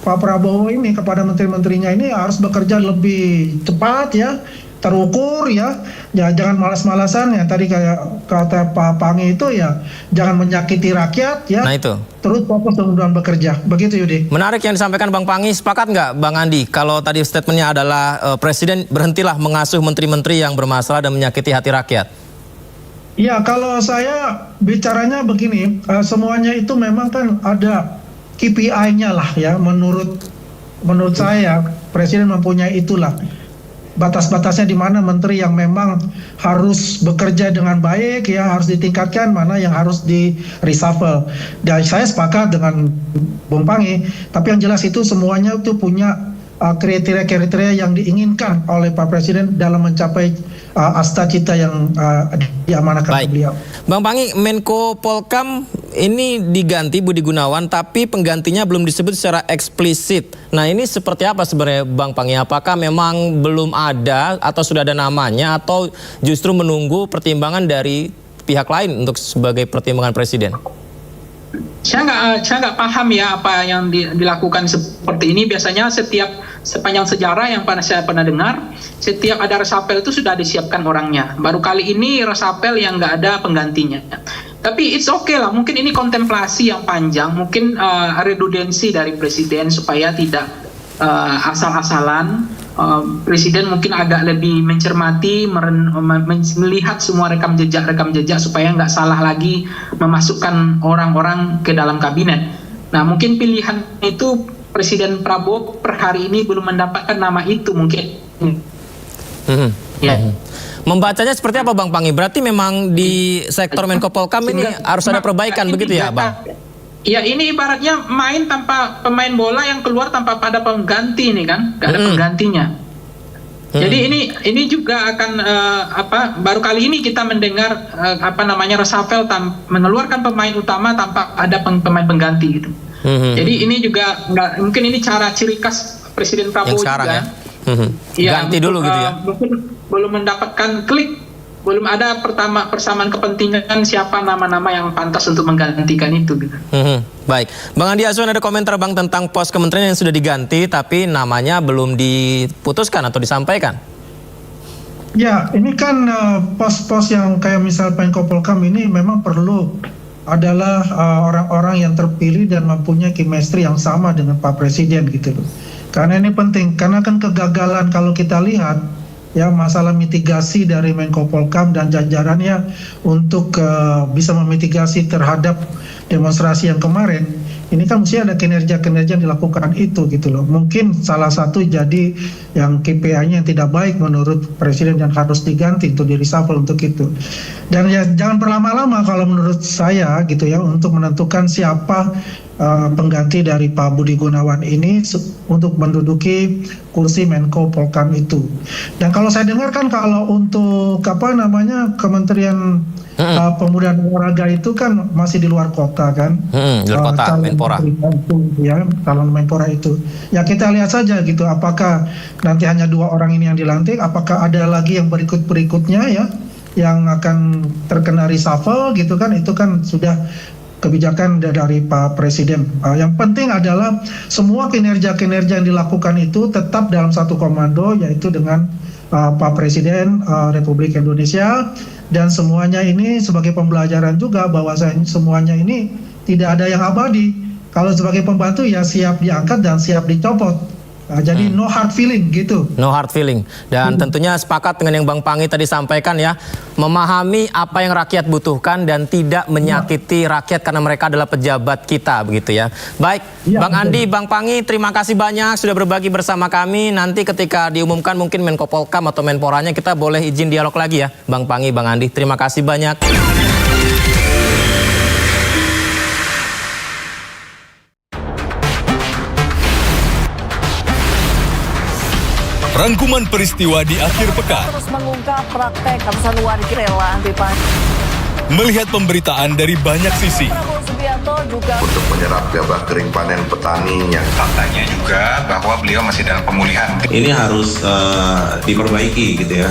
Pak Prabowo ini kepada menteri-menterinya ini harus bekerja lebih cepat ya, terukur ya, jangan malas-malasan ya. Tadi kayak kata Pak Pangi itu ya, jangan menyakiti rakyat ya. Nah itu. Terus fokus dalam bekerja. Begitu Yudi. Menarik yang disampaikan Bang Pangi. Sepakat nggak Bang Andi? Kalau tadi statementnya adalah Presiden berhentilah mengasuh menteri-menteri yang bermasalah dan menyakiti hati rakyat. Ya, kalau saya bicaranya begini, semuanya itu memang kan ada KPI-nya lah ya, menurut saya Presiden mempunyai itulah batas-batasnya di mana menteri yang memang harus bekerja dengan baik ya harus ditingkatkan, mana yang harus di reshuffle. Dan saya sepakat dengan Bung Pangi, tapi yang jelas itu semuanya itu punya kriteria-kriteria yang diinginkan oleh Pak Presiden dalam mencapai asta cita yang diamanahkan beliau. Bang Pangi, Menko Polkam ini diganti Budi Gunawan, tapi penggantinya belum disebut secara eksplisit. Nah ini seperti apa sebenarnya Bang Pangi? Apakah memang belum ada atau sudah ada namanya, atau justru menunggu pertimbangan dari pihak lain untuk sebagai pertimbangan Presiden? Saya nggak paham ya apa yang dilakukan seperti ini. Biasanya sepanjang sejarah yang saya pernah dengar, setiap ada resapel itu sudah disiapkan orangnya. Baru kali ini resapel yang nggak ada penggantinya. Tapi it's okay lah, mungkin ini kontemplasi yang panjang, mungkin redundansi dari Presiden supaya tidak asal-asalan. Presiden mungkin agak lebih mencermati, melihat semua rekam jejak supaya nggak salah lagi memasukkan orang-orang ke dalam kabinet. Nah mungkin pilihan itu Presiden Prabowo per hari ini belum mendapatkan nama itu mungkin. Membacanya seperti apa Bang Pangi? Berarti memang di sektor Menko Polkam ini harus ada perbaikan begitu ya Bang? Ya ini ibaratnya main tanpa pemain bola yang keluar tanpa ada pengganti ini kan, nggak ada penggantinya. Jadi ini juga akan baru kali ini kita mendengar reshuffle mengeluarkan pemain utama tanpa ada pemain pengganti gitu. Jadi ini juga mungkin ini cara ciri khas Presiden Prabowo juga. Ganti dulu gitu ya. Mungkin belum mendapatkan klik. Belum ada persamaan kepentingan siapa nama-nama yang pantas untuk menggantikan itu. Gitu. Baik, Bang Andi Aswan, ada komentar Bang tentang pos kementerian yang sudah diganti tapi namanya belum diputuskan atau disampaikan? Ya, ini kan pos-pos yang kayak misal Menko Polkam ini memang perlu adalah orang-orang yang terpilih dan mempunyai chemistry yang sama dengan Pak Presiden gitu loh. Karena ini penting, karena kan kegagalan kalau kita lihat ya masalah mitigasi dari Menko Polkam dan jajarannya untuk bisa memitigasi terhadap demonstrasi yang kemarin, ini kan mesti ada kinerja-kinerja yang dilakukan itu gitu loh. Mungkin salah satu jadi yang KPI-nya yang tidak baik menurut Presiden dan harus diganti untuk di reshuffle untuk itu. Dan ya jangan berlama-lama kalau menurut saya gitu ya untuk menentukan siapa pengganti dari Pak Budi Gunawan ini untuk menduduki kursi Menko Polkam itu. Dan kalau saya dengar kan kalau untuk Kementerian Pemuda dan Olahraga itu kan masih di luar kota kan, luar kota, Menpora. Calon Menpora itu. Ya kita lihat saja gitu, apakah nanti hanya 2 orang ini yang dilantik, apakah ada lagi yang berikutnya ya, yang akan terkena reshuffle gitu kan, itu kan sudah kebijakan dari Pak Presiden. Yang penting adalah semua kinerja-kinerja yang dilakukan itu tetap dalam satu komando, yaitu dengan Pak Presiden Republik Indonesia, dan semuanya ini sebagai pembelajaran juga bahwa semuanya ini tidak ada yang abadi. Kalau sebagai pembantu ya siap diangkat dan siap dicopot. Jadi no hard feeling gitu. No hard feeling. Dan tentunya sepakat dengan yang Bang Pangi tadi sampaikan ya, memahami apa yang rakyat butuhkan dan tidak menyakiti rakyat karena mereka adalah pejabat kita begitu ya. Baik, Bang Andi, Bang Pangi, terima kasih banyak sudah berbagi bersama kami. Nanti ketika diumumkan mungkin Menko Polkam atau Menporanya kita boleh izin dialog lagi ya, Bang Pangi, Bang Andi. Terima kasih banyak. Rangkuman peristiwa di akhir pekan. Terus mengungkap praktek ratusan warga rela antipati. Melihat pemberitaan dari banyak sisi. Prabowo Subianto juga untuk menyerap gabah kering panen petani yang faktanya juga bahwa beliau masih dalam pemulihan. Ini harus diperbaiki gitu ya.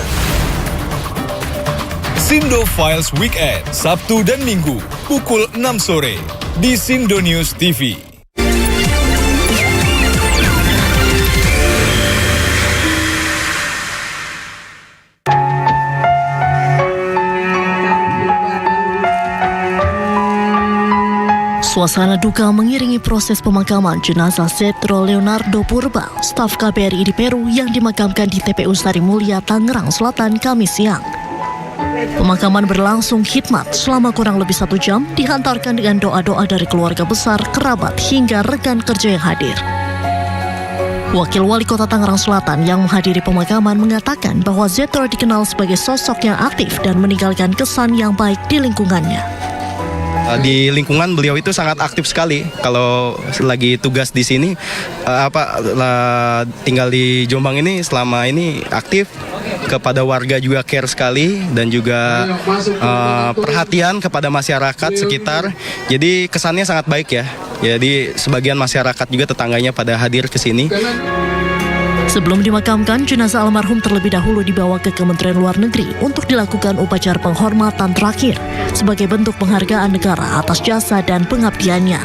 Sindo Files Weekend, Sabtu dan Minggu, pukul 6 sore di Sindo News TV. Suasana duka mengiringi proses pemakaman jenazah Zetro Leonardo Purba, staf KBRI di Peru yang dimakamkan di TPU Sari Mulia, Tangerang Selatan, Kamis siang. Pemakaman berlangsung khidmat selama kurang lebih 1 jam, dihantarkan dengan doa-doa dari keluarga besar, kerabat, hingga rekan kerja yang hadir. Wakil Wali Kota Tangerang Selatan yang menghadiri pemakaman mengatakan bahwa Zetro dikenal sebagai sosok yang aktif dan meninggalkan kesan yang baik di lingkungannya. Di lingkungan beliau itu sangat aktif sekali. Kalau lagi tugas di sini, tinggal di Jombang ini selama ini aktif, kepada warga juga care sekali, dan juga perhatian kepada masyarakat sekitar. Jadi kesannya sangat baik ya. Jadi sebagian masyarakat juga tetangganya pada hadir ke sini. Sebelum dimakamkan, jenazah almarhum terlebih dahulu dibawa ke Kementerian Luar Negeri untuk dilakukan upacara penghormatan terakhir sebagai bentuk penghargaan negara atas jasa dan pengabdiannya.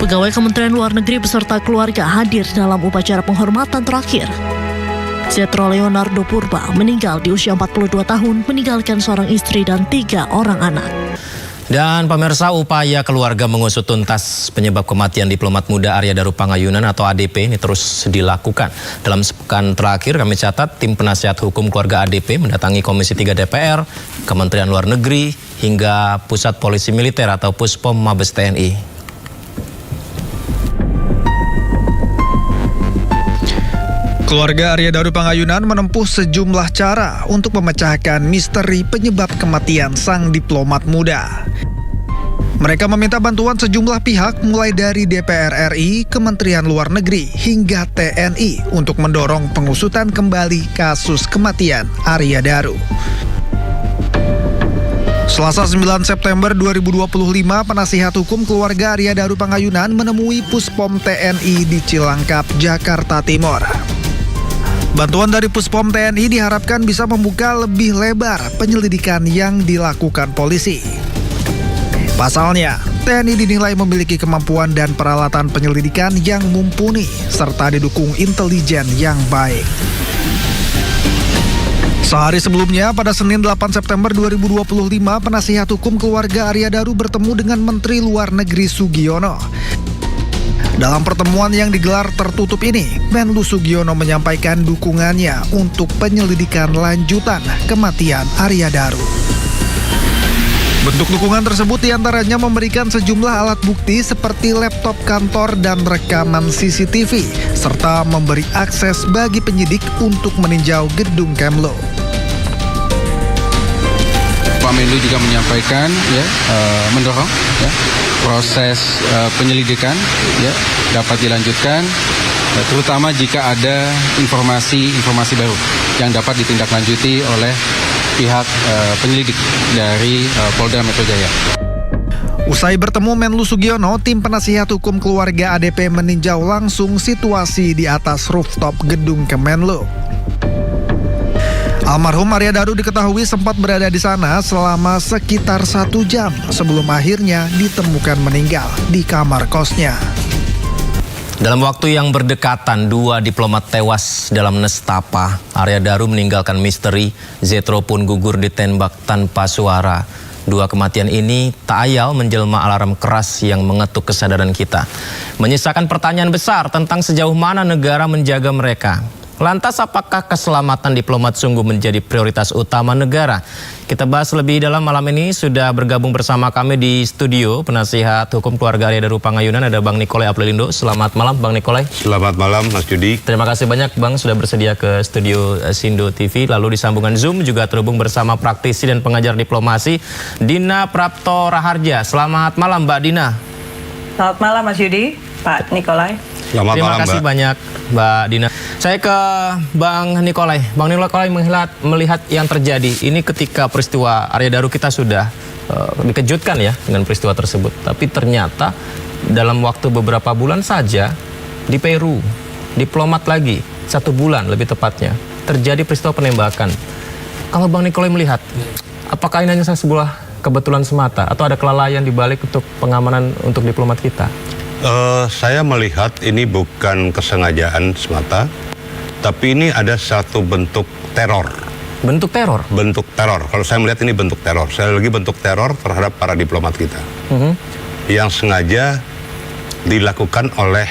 Pegawai Kementerian Luar Negeri beserta keluarga hadir dalam upacara penghormatan terakhir. Zetro Leonardo Purba meninggal di usia 42 tahun, meninggalkan seorang istri dan 3 orang anak. Dan pemirsa, upaya keluarga mengusut tuntas penyebab kematian diplomat muda Arya Daru Pangayunan atau ADP ini terus dilakukan. Dalam sepekan terakhir kami catat tim penasihat hukum keluarga ADP mendatangi Komisi 3 DPR, Kementerian Luar Negeri, hingga Pusat Polisi Militer atau Puspom Mabes TNI. Keluarga Arya Daru Pangayunan menempuh sejumlah cara untuk memecahkan misteri penyebab kematian sang diplomat muda. Mereka meminta bantuan sejumlah pihak mulai dari DPR RI, Kementerian Luar Negeri, hingga TNI untuk mendorong pengusutan kembali kasus kematian Arya Daru. Selasa 9 September 2025, penasihat hukum keluarga Arya Daru Pangayunan menemui Puspom TNI di Cilangkap, Jakarta Timur. Bantuan dari Puspom TNI diharapkan bisa membuka lebih lebar penyelidikan yang dilakukan polisi. Pasalnya, TNI dinilai memiliki kemampuan dan peralatan penyelidikan yang mumpuni serta didukung intelijen yang baik. Sehari sebelumnya, pada Senin 8 September 2025, penasihat hukum keluarga Arya Daru bertemu dengan Menteri Luar Negeri Sugiono. Dalam pertemuan yang digelar tertutup ini, Menlu Sugiono menyampaikan dukungannya untuk penyelidikan lanjutan kematian Arya Daru. Bentuk dukungan tersebut diantaranya memberikan sejumlah alat bukti seperti laptop kantor dan rekaman CCTV, serta memberi akses bagi penyidik untuk meninjau gedung Kemlo. Pak Menlu juga menyampaikan ya mendorong ya proses penyelidikan ya dapat dilanjutkan, terutama jika ada informasi baru yang dapat ditindaklanjuti oleh pihak penyelidik dari Polda Metro Jaya. Usai bertemu Menlu Sugiono, tim penasihat hukum keluarga ADP meninjau langsung situasi di atas rooftop gedung Kemenlu. Almarhum Arya Daru diketahui sempat berada di sana selama sekitar 1 jam sebelum akhirnya ditemukan meninggal di kamar kosnya. Dalam waktu yang berdekatan, 2 diplomat tewas dalam nestapa. Arya Daru meninggalkan misteri, Zetro pun gugur ditembak tanpa suara. 2 kematian ini tak ayal menjelma alarm keras yang mengetuk kesadaran kita. Menyisakan pertanyaan besar tentang sejauh mana negara menjaga mereka. Lantas apakah keselamatan diplomat sungguh menjadi prioritas utama negara? Kita bahas lebih dalam malam ini. Sudah bergabung bersama kami di studio penasihat hukum keluarga Arya Daru Pangayunan, ada Bang Nikolai Aplelindo. Selamat malam Bang Nikolai. Selamat malam Mas Yudi. Terima kasih banyak Bang sudah bersedia ke studio Sindo TV. Lalu di sambungan Zoom juga terhubung bersama praktisi dan pengajar diplomasi Dina Prapto Raharja. Selamat malam Mbak Dina. Selamat malam Mas Yudi, Pak Nikolai. Terima kasih banyak Mbak Dina. Saya ke Bang Nikolai. Bang Nikolai melihat yang terjadi ini ketika peristiwa Arya Daru, kita sudah dikejutkan ya dengan peristiwa tersebut. Tapi ternyata dalam waktu beberapa bulan saja di Peru, diplomat lagi 1 bulan lebih tepatnya, terjadi peristiwa penembakan. Kalau Bang Nikolai melihat, apakah ini hanya sebuah kebetulan semata atau ada kelalaian di balik untuk pengamanan untuk diplomat kita? Saya melihat ini bukan kesengajaan semata, tapi ini ada satu bentuk teror. Bentuk teror? Bentuk teror. Kalau saya melihat ini bentuk teror. Saya lagi bentuk teror terhadap para diplomat kita. Yang sengaja dilakukan oleh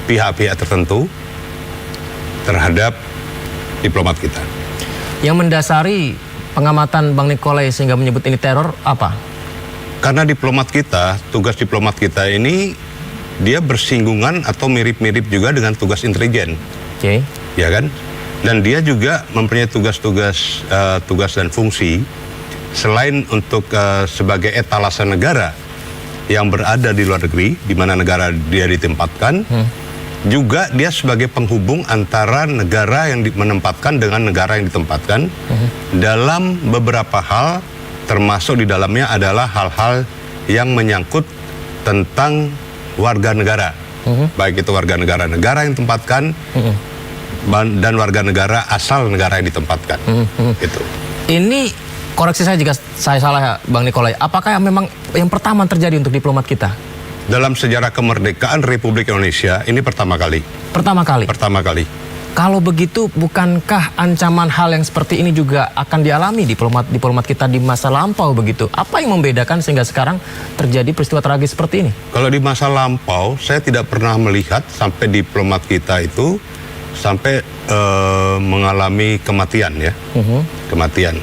pihak-pihak tertentu terhadap diplomat kita. Yang mendasari pengamatan Bang Nikolai sehingga menyebut ini teror apa? Karena diplomat kita, tugas diplomat kita ini dia bersinggungan atau mirip-mirip juga dengan tugas intelijen, ya kan? Dan dia juga mempunyai tugas-tugas dan fungsi selain untuk sebagai etalase negara yang berada di luar negeri, di mana negara dia ditempatkan, juga dia sebagai penghubung antara negara yang menempatkan dengan negara yang ditempatkan dalam beberapa hal, termasuk di dalamnya adalah hal-hal yang menyangkut tentang warga negara, baik itu warga negara yang ditempatkan dan warga negara asal negara yang ditempatkan. Gitu. Ini koreksi saya jika saya salah ya Bang Nikolai, apakah memang yang pertama terjadi untuk diplomat kita? Dalam sejarah kemerdekaan Republik Indonesia ini pertama kali. Pertama kali? Pertama kali. Kalau begitu, bukankah ancaman hal yang seperti ini juga akan dialami diplomat kita di masa lampau begitu? Apa yang membedakan sehingga sekarang terjadi peristiwa tragis seperti ini? Kalau di masa lampau, saya tidak pernah melihat sampai diplomat kita itu sampai mengalami kematian ya, kematian.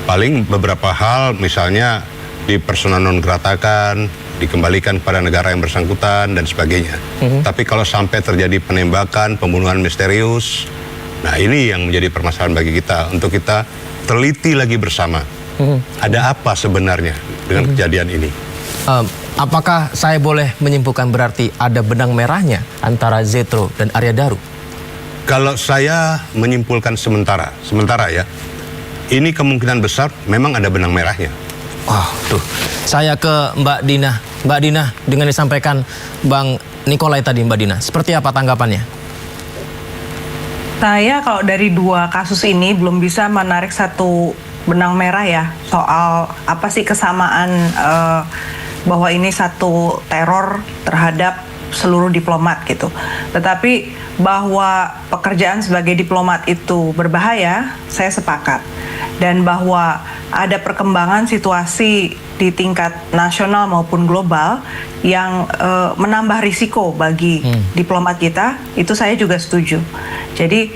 Paling beberapa hal, misalnya di persona non gratakan, dikembalikan kepada negara yang bersangkutan dan sebagainya. Tapi kalau sampai terjadi penembakan, pembunuhan misterius, nah ini yang menjadi permasalahan bagi kita untuk kita teliti lagi bersama. Ada apa sebenarnya dengan kejadian ini? Apakah saya boleh menyimpulkan berarti ada benang merahnya antara Zetro dan Arya Daru? Kalau saya menyimpulkan sementara ya, ini kemungkinan besar memang ada benang merahnya. Tuh. Saya ke Mbak Dina. Mbak Dina, dengan disampaikan Bang Nikolai tadi, Mbak Dina, seperti apa tanggapannya? Saya kalau dari 2 kasus ini belum bisa menarik satu benang merah ya soal apa sih kesamaan bahwa ini satu teror terhadap seluruh diplomat gitu. Tetapi bahwa pekerjaan sebagai diplomat itu berbahaya, saya sepakat. Dan bahwa ada perkembangan situasi di tingkat nasional maupun global yang menambah risiko bagi diplomat kita, itu saya juga setuju. Jadi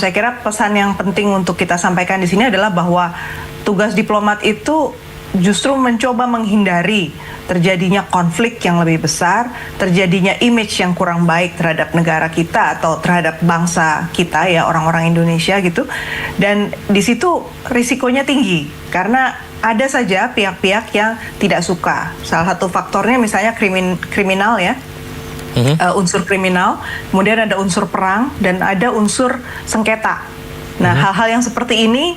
saya kira pesan yang penting untuk kita sampaikan di sini adalah bahwa tugas diplomat itu justru mencoba menghindari terjadinya konflik yang lebih besar, terjadinya image yang kurang baik terhadap negara kita atau terhadap bangsa kita ya, orang-orang Indonesia gitu. Dan di situ risikonya tinggi karena ada saja pihak-pihak yang tidak suka. Salah satu faktornya misalnya kriminal ya, unsur kriminal, kemudian ada unsur perang dan ada unsur sengketa. Nah, hal-hal yang seperti ini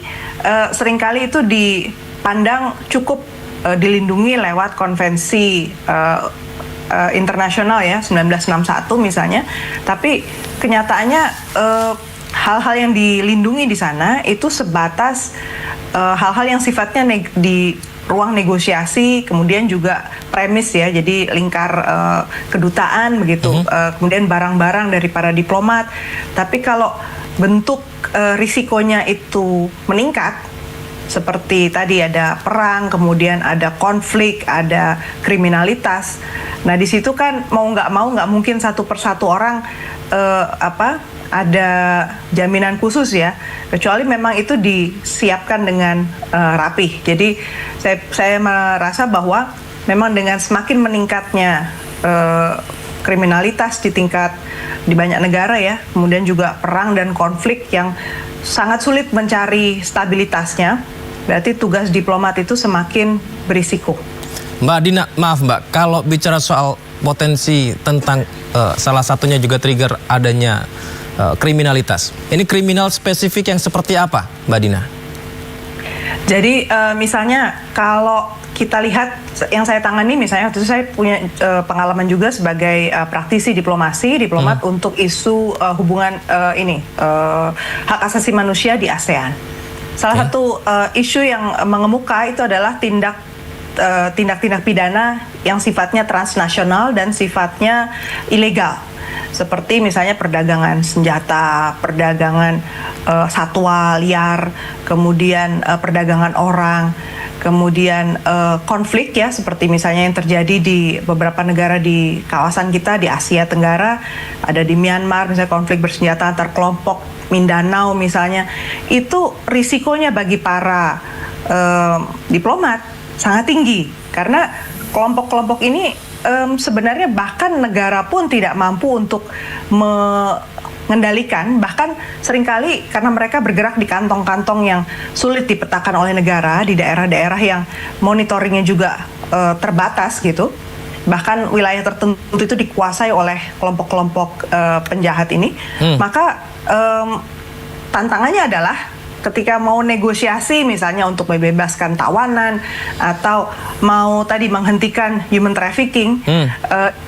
seringkali itu dipandang cukup dilindungi lewat konvensi internasional ya, 1961 misalnya. Tapi kenyataannya hal-hal yang dilindungi di sana itu sebatas hal-hal yang sifatnya di ruang negosiasi, kemudian juga premis ya, jadi lingkar kedutaan begitu, kemudian barang-barang dari para diplomat. Tapi kalau bentuk risikonya itu meningkat, seperti tadi ada perang, kemudian ada konflik, ada kriminalitas. Nah di situ kan mau nggak mungkin satu persatu orang ada jaminan khusus ya, kecuali memang itu disiapkan dengan rapih. Jadi saya merasa bahwa memang dengan semakin meningkatnya kriminalitas di banyak negara ya, kemudian juga perang dan konflik yang sangat sulit mencari stabilitasnya, berarti tugas diplomat itu semakin berisiko. Mbak Dina, maaf Mbak, kalau bicara soal potensi tentang salah satunya juga trigger adanya kriminalitas. Ini kriminal spesifik yang seperti apa, Mbak Dina? Jadi misalnya kalau kita lihat yang saya tangani, misalnya waktu itu saya punya pengalaman juga sebagai praktisi diplomat untuk isu hubungan hak asasi manusia di ASEAN. Salah satu isu yang mengemuka itu adalah tindak-tindak pidana yang sifatnya transnasional dan sifatnya ilegal. Seperti misalnya perdagangan senjata, perdagangan satwa liar, kemudian perdagangan orang, kemudian konflik ya, seperti misalnya yang terjadi di beberapa negara di kawasan kita di Asia Tenggara, ada di Myanmar misalnya konflik bersenjata antar kelompok Mindanao misalnya. Itu risikonya bagi para diplomat sangat tinggi karena kelompok-kelompok ini sebenarnya bahkan negara pun tidak mampu untuk mengendalikan, bahkan seringkali karena mereka bergerak di kantong-kantong yang sulit dipetakan oleh negara, di daerah-daerah yang monitoringnya juga terbatas gitu. Bahkan wilayah tertentu itu dikuasai oleh kelompok-kelompok penjahat ini. Maka tantangannya adalah ketika mau negosiasi misalnya untuk membebaskan tawanan atau mau tadi menghentikan human trafficking,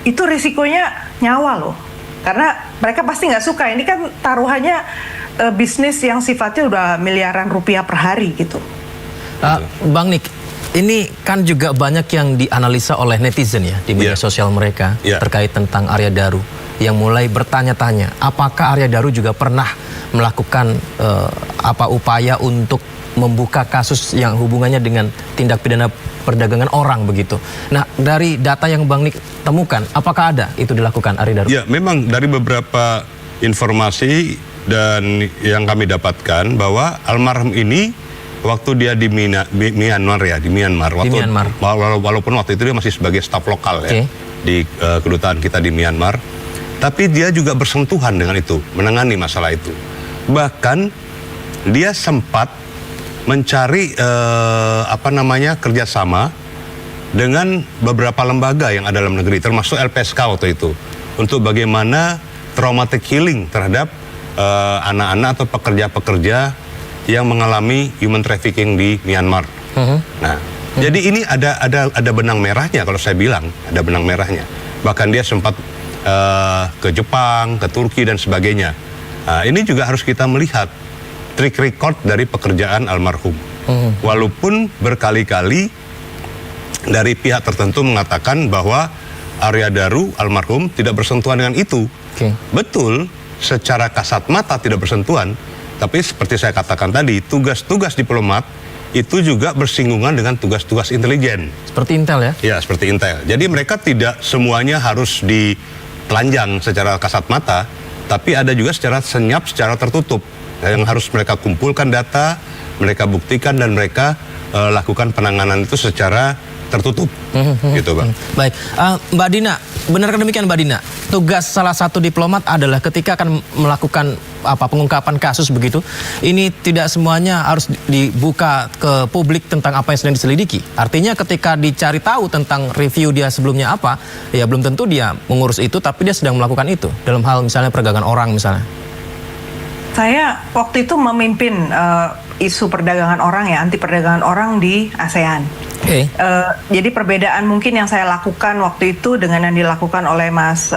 itu risikonya nyawa loh. Karena mereka pasti nggak suka, ini kan taruhannya bisnis yang sifatnya udah miliaran rupiah per hari gitu. Bang Nik, ini kan juga banyak yang dianalisa oleh netizen ya di media sosial mereka terkait tentang Arya Daru, yang mulai bertanya-tanya apakah Arya Daru juga pernah melakukan upaya untuk membuka kasus yang hubungannya dengan tindak pidana perdagangan orang begitu. Nah, dari data yang Bang Nik temukan, apakah ada itu dilakukan Arya Daru? Ya, memang dari beberapa informasi dan yang kami dapatkan bahwa almarhum ini waktu dia di Myanmar ya, walaupun waktu itu dia masih sebagai staf lokal ya di kedutaan kita di Myanmar, tapi dia juga bersentuhan dengan itu, menangani masalah itu. Bahkan dia sempat mencari kerjasama dengan beberapa lembaga yang ada dalam negeri, termasuk LPSK waktu itu, untuk bagaimana traumatic healing terhadap anak-anak atau pekerja-pekerja yang mengalami human trafficking di Myanmar. Nah, jadi ini ada benang merahnya kalau saya bilang, ada benang merahnya. Bahkan dia sempat ke Jepang, ke Turki dan sebagainya. Nah, ini juga harus kita melihat track record dari pekerjaan almarhum. Walaupun berkali-kali dari pihak tertentu mengatakan bahwa Arya Daru almarhum tidak bersentuhan dengan itu. Betul, secara kasat mata tidak bersentuhan, tapi seperti saya katakan tadi, tugas-tugas diplomat itu juga bersinggungan dengan tugas-tugas intelijen. Seperti Intel ya? Ya, seperti Intel. Jadi mereka tidak semuanya harus ditelanjang secara kasat mata, tapi ada juga secara senyap, secara tertutup. Yang harus mereka kumpulkan data, mereka buktikan dan mereka lakukan penanganan itu secara tertutup, gitu Bang. Baik, Mbak Dina, benarkah demikian Mbak Dina? Tugas salah satu diplomat adalah ketika akan melakukan pengungkapan kasus begitu, ini tidak semuanya harus dibuka ke publik tentang apa yang sedang diselidiki. Artinya ketika dicari tahu tentang review dia sebelumnya apa, ya belum tentu dia mengurus itu, tapi dia sedang melakukan itu dalam hal misalnya perdagangan orang misalnya. Saya waktu itu memimpin isu perdagangan orang ya, anti perdagangan orang di ASEAN. Jadi perbedaan mungkin yang saya lakukan waktu itu dengan yang dilakukan oleh Mas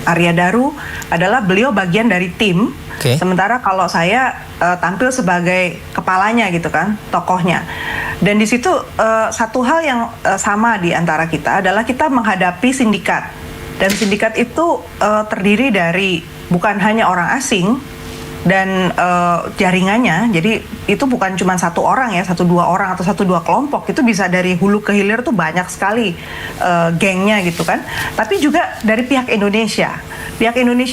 Arya Daru adalah beliau bagian dari tim, sementara kalau saya tampil sebagai kepalanya gitu kan, tokohnya. Dan di situ satu hal yang sama di antara kita adalah kita menghadapi sindikat. Dan sindikat itu terdiri dari bukan hanya orang asing dan jaringannya, jadi itu bukan cuma satu orang ya, 1-2 orang atau 1-2 kelompok, itu bisa dari hulu ke hilir tuh banyak sekali gengnya gitu kan. Tapi juga dari pihak Indonesia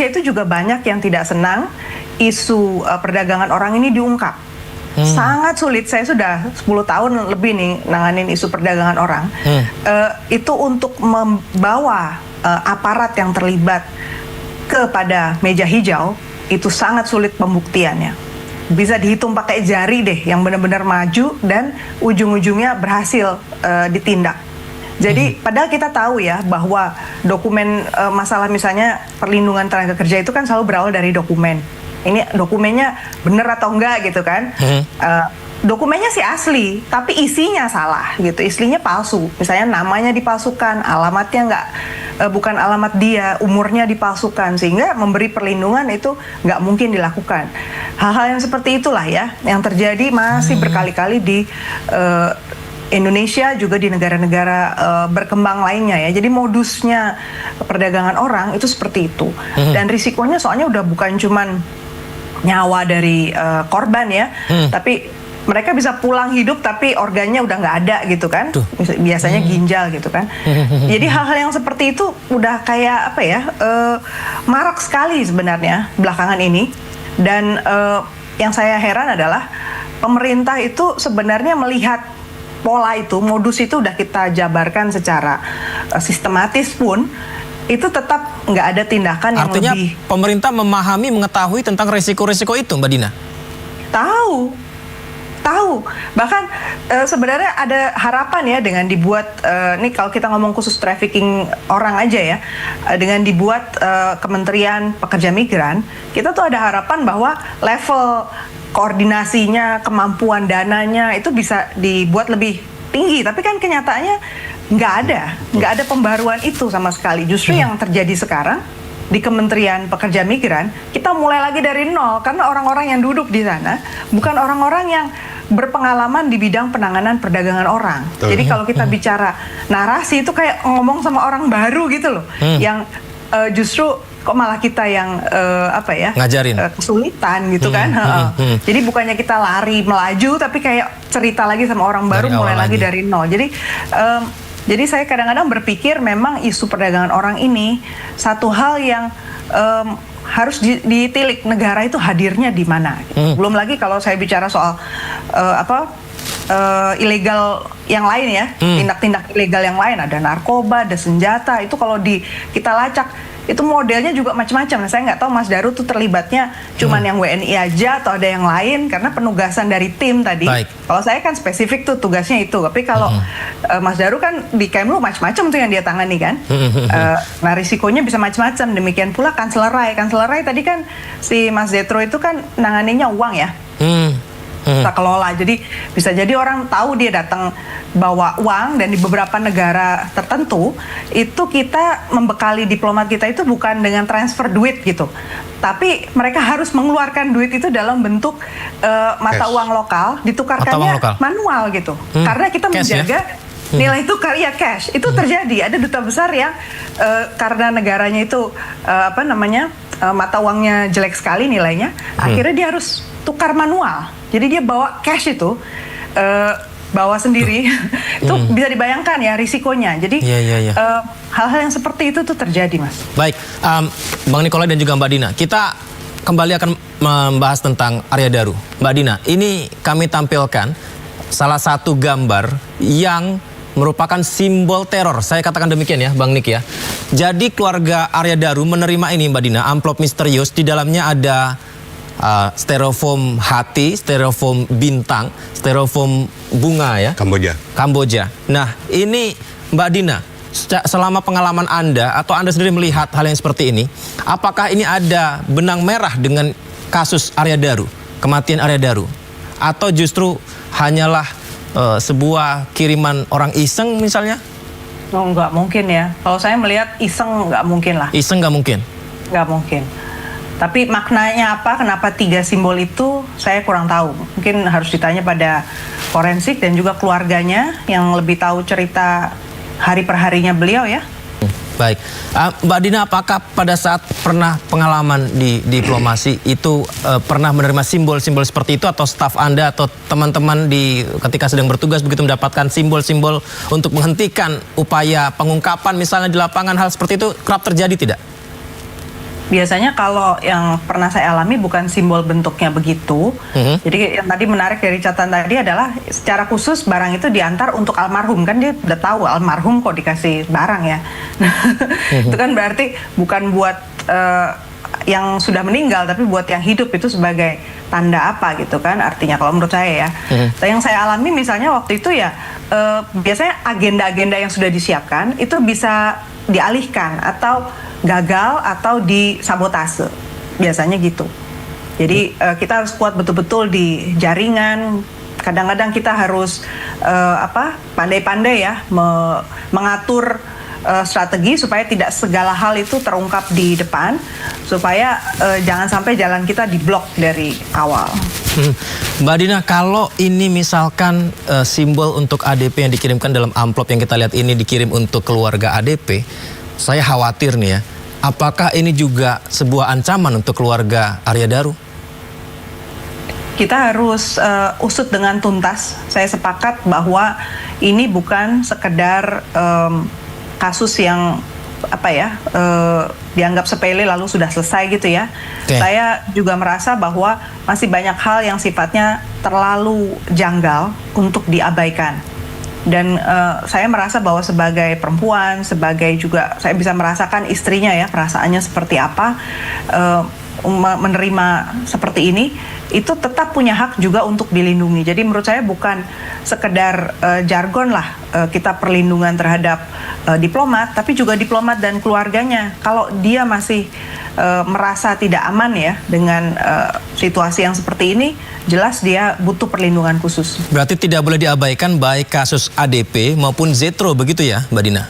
itu juga banyak yang tidak senang isu perdagangan orang ini diungkap. Sangat sulit, saya sudah 10 tahun lebih nih nanganin isu perdagangan orang. Itu untuk membawa aparat yang terlibat kepada meja hijau, itu sangat sulit pembuktiannya. Bisa dihitung pakai jari deh yang benar-benar maju dan ujung-ujungnya berhasil ditindak. Jadi padahal kita tahu ya bahwa dokumen masalah misalnya perlindungan tenaga kerja itu kan selalu berawal dari dokumen. Ini dokumennya benar atau enggak gitu kan. Dokumennya sih asli, tapi isinya salah gitu, isinya palsu. Misalnya namanya dipalsukan, alamatnya bukan alamat dia, umurnya dipalsukan, sehingga memberi perlindungan itu nggak mungkin dilakukan. Hal-hal yang seperti itulah ya, yang terjadi masih berkali-kali di Indonesia, juga di negara-negara berkembang lainnya ya. Jadi modusnya perdagangan orang itu seperti itu. Dan risikonya soalnya udah bukan cuman nyawa dari korban ya, tapi mereka bisa pulang hidup tapi organnya udah nggak ada gitu kan. Biasanya ginjal gitu kan. Jadi hal-hal yang seperti itu udah kayak apa ya, marak sekali sebenarnya belakangan ini. Dan yang saya heran adalah pemerintah itu sebenarnya melihat pola itu, modus itu udah kita jabarkan secara sistematis pun, itu tetap nggak ada tindakan yang artinya lebih. Pemerintah memahami, mengetahui tentang resiko-resiko itu Mbak Dina? Tahu, bahkan sebenarnya ada harapan ya dengan dibuat, nih kalau kita ngomong khusus trafficking orang aja ya, dengan dibuat Kementerian Pekerja Migran, kita tuh ada harapan bahwa level koordinasinya, kemampuan dananya itu bisa dibuat lebih tinggi, tapi kan kenyataannya nggak ada pembaruan itu sama sekali. Justru yang terjadi sekarang di Kementerian Pekerja Migran, kita mulai lagi dari nol karena orang-orang yang duduk di sana bukan orang-orang yang berpengalaman di bidang penanganan perdagangan orang. Jadi kalau kita bicara narasi itu kayak ngomong sama orang baru gitu loh, yang justru kok malah kita yang ngajarin kesulitan gitu kan. Jadi bukannya kita lari melaju, tapi kayak cerita lagi sama orang baru, mulai lagi dari nol. Jadi saya kadang-kadang berpikir memang isu perdagangan orang ini satu hal yang harus ditilik, negara itu hadirnya di mana. Belum lagi kalau saya bicara soal ilegal yang lain ya, tindak-tindak ilegal yang lain, ada narkoba, ada senjata, itu kalau kita lacak itu modelnya juga macam-macam. Saya nggak tahu Mas Daru tuh terlibatnya cuman yang WNI aja atau ada yang lain, karena penugasan dari tim tadi. Kalau saya kan spesifik tuh tugasnya itu, tapi kalau Mas Daru kan di Kemlu macam-macam tuh yang dia tangani kan. Nah risikonya bisa macam-macam. Demikian pula Kanslerai tadi kan si Mas Detro itu kan nanganinya uang ya. Kita kelola, jadi bisa jadi orang tahu dia datang bawa uang, dan di beberapa negara tertentu itu kita membekali diplomat kita itu bukan dengan transfer duit gitu, tapi mereka harus mengeluarkan duit itu dalam bentuk mata uang lokal, ditukarkannya manual gitu, karena kita menjaga nilai tukar ya cash. Itu terjadi, ada duta besar yang karena negaranya itu mata uangnya jelek sekali nilainya, akhirnya dia harus tukar manual. Jadi dia bawa cash itu, bawa sendiri. Itu bisa dibayangkan ya risikonya. Jadi hal-hal yang seperti itu tuh terjadi, Mas. Baik, Bang Nikolai dan juga Mbak Dina, kita kembali akan membahas tentang Arya Daru. Mbak Dina, ini kami tampilkan salah satu gambar yang merupakan simbol teror. Saya katakan demikian ya, Bang Nik ya. Jadi keluarga Arya Daru menerima ini, Mbak Dina, amplop misterius. Di dalamnya ada styrofoam hati, styrofoam bintang, styrofoam bunga ya. Kamboja. Nah, ini Mbak Dina, selama pengalaman Anda atau Anda sendiri melihat hal yang seperti ini, apakah ini ada benang merah dengan kasus Arya Daru, kematian Arya Daru? Atau justru hanyalah sebuah kiriman orang iseng misalnya? Oh, nggak mungkin ya. Kalau saya melihat iseng nggak mungkin lah. Iseng nggak mungkin? Nggak mungkin. Tapi maknanya apa, kenapa 3 simbol itu, saya kurang tahu. Mungkin harus ditanya pada forensik dan juga keluarganya yang lebih tahu cerita hari per harinya beliau ya. Baik, Mbak Dina, apakah pada saat pernah pengalaman di diplomasi itu pernah menerima simbol-simbol seperti itu, atau staf Anda atau teman-teman ketika sedang bertugas begitu mendapatkan simbol-simbol untuk menghentikan upaya pengungkapan misalnya di lapangan, hal seperti itu kerap terjadi tidak? Biasanya kalau yang pernah saya alami bukan simbol bentuknya begitu. Jadi yang tadi menarik dari catatan tadi adalah secara khusus barang itu diantar untuk almarhum. Kan dia udah tahu almarhum kok dikasih barang ya. Itu kan berarti bukan buat yang sudah meninggal, tapi buat yang hidup, itu sebagai tanda apa gitu kan artinya kalau menurut saya ya. Yang saya alami misalnya waktu itu ya biasanya agenda-agenda yang sudah disiapkan itu bisa dialihkan atau gagal atau disabotase, biasanya gitu. Jadi kita harus kuat betul-betul di jaringan. Kadang-kadang kita harus pandai-pandai ya mengatur strategi supaya tidak segala hal itu terungkap di depan, supaya jangan sampai jalan kita diblok dari awal. Mbak Dina, kalau ini misalkan simbol untuk ADP yang dikirimkan dalam amplop yang kita lihat ini dikirim untuk keluarga ADP, saya khawatir nih ya, apakah ini juga sebuah ancaman untuk keluarga Arya Daru? Kita harus usut dengan tuntas. Saya sepakat bahwa ini bukan sekedar kasus yang dianggap sepele lalu sudah selesai gitu ya. Saya juga merasa bahwa masih banyak hal yang sifatnya terlalu janggal untuk diabaikan. Dan saya merasa bahwa sebagai perempuan, sebagai juga saya bisa merasakan istrinya ya, perasaannya seperti apa menerima seperti ini, itu tetap punya hak juga untuk dilindungi. Jadi menurut saya bukan sekedar jargon lah kita perlindungan terhadap diplomat, tapi juga diplomat dan keluarganya. Kalau dia masih merasa tidak aman ya dengan situasi yang seperti ini, jelas dia butuh perlindungan khusus. Berarti tidak boleh diabaikan baik kasus ADP maupun Zetro, begitu ya Mbak Dina?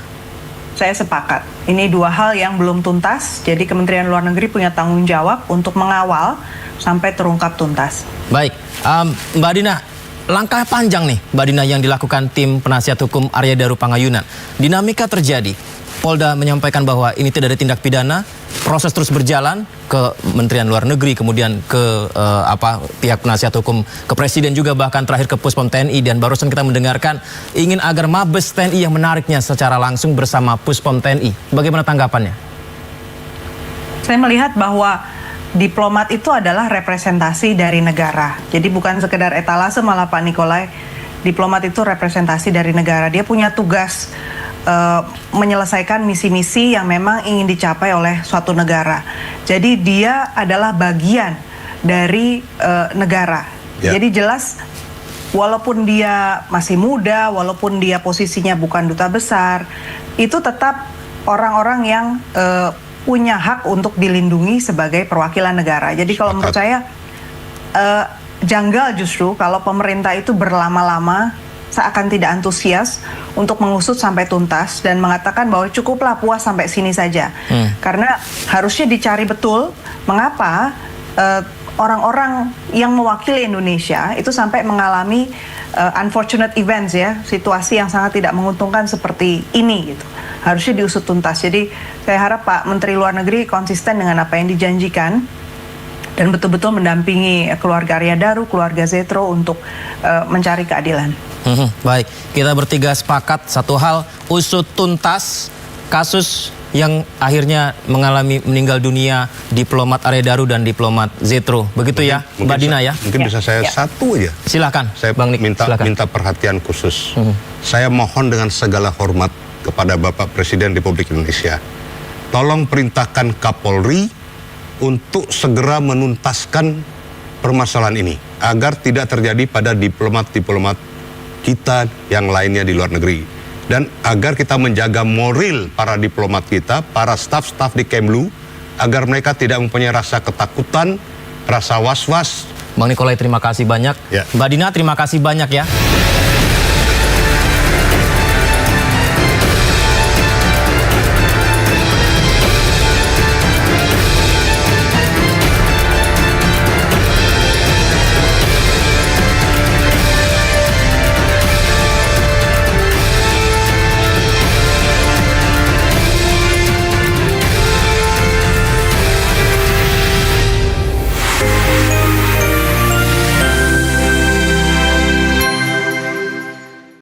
Saya sepakat. Ini 2 hal yang belum tuntas, jadi Kementerian Luar Negeri punya tanggung jawab untuk mengawal sampai terungkap tuntas. Baik, Mbak Dina, langkah panjang nih Mbak Dina yang dilakukan tim penasihat hukum Arya Daru Pangayunan. Dinamika terjadi, Polda menyampaikan bahwa ini tidak ada tindak pidana, proses terus berjalan ke Kementerian Luar Negeri, kemudian ke pihak penasihat hukum, ke Presiden juga, bahkan terakhir ke Puspom TNI, dan barusan kita mendengarkan ingin agar Mabes TNI yang menariknya secara langsung bersama Puspom TNI. Bagaimana tanggapannya? Saya melihat bahwa diplomat itu adalah representasi dari negara. Jadi bukan sekedar etalase malah Pak Nikolai. Diplomat itu representasi dari negara. Dia punya tugas menyelesaikan misi-misi yang memang ingin dicapai oleh suatu negara. Jadi dia adalah bagian dari negara. Jadi jelas walaupun dia masih muda, walaupun dia posisinya bukan duta besar, itu tetap orang-orang yang punya hak untuk dilindungi sebagai perwakilan negara. Jadi kalau menurut saya janggal justru kalau pemerintah itu berlama-lama seakan tidak antusias untuk mengusut sampai tuntas dan mengatakan bahwa cukuplah puas sampai sini saja. Karena harusnya dicari betul mengapa orang-orang yang mewakili Indonesia itu sampai mengalami unfortunate events ya, situasi yang sangat tidak menguntungkan seperti ini gitu. Harusnya diusut tuntas. Jadi saya harap Pak Menteri Luar Negeri konsisten dengan apa yang dijanjikan dan betul-betul mendampingi keluarga Arya Daru, keluarga Zetro untuk mencari keadilan. Baik, kita bertiga sepakat satu hal, usut tuntas kasus yang akhirnya mengalami meninggal dunia diplomat Arya Daru dan diplomat Zetro. Begitu ya, Mbak Dina ya? Mungkin bisa saya satu aja. Silakan. Saya Bang Nik, minta perhatian khusus. Saya mohon dengan segala hormat kepada Bapak Presiden Republik Indonesia. Tolong perintahkan Kapolri untuk segera menuntaskan permasalahan ini agar tidak terjadi pada diplomat-diplomat kita yang lainnya di luar negeri, dan agar kita menjaga moral para diplomat kita, para staf-staf di Kemlu, agar mereka tidak mempunyai rasa ketakutan, rasa was-was. Bang Nikolai, terima kasih banyak. Mbak Dina, terima kasih banyak ya.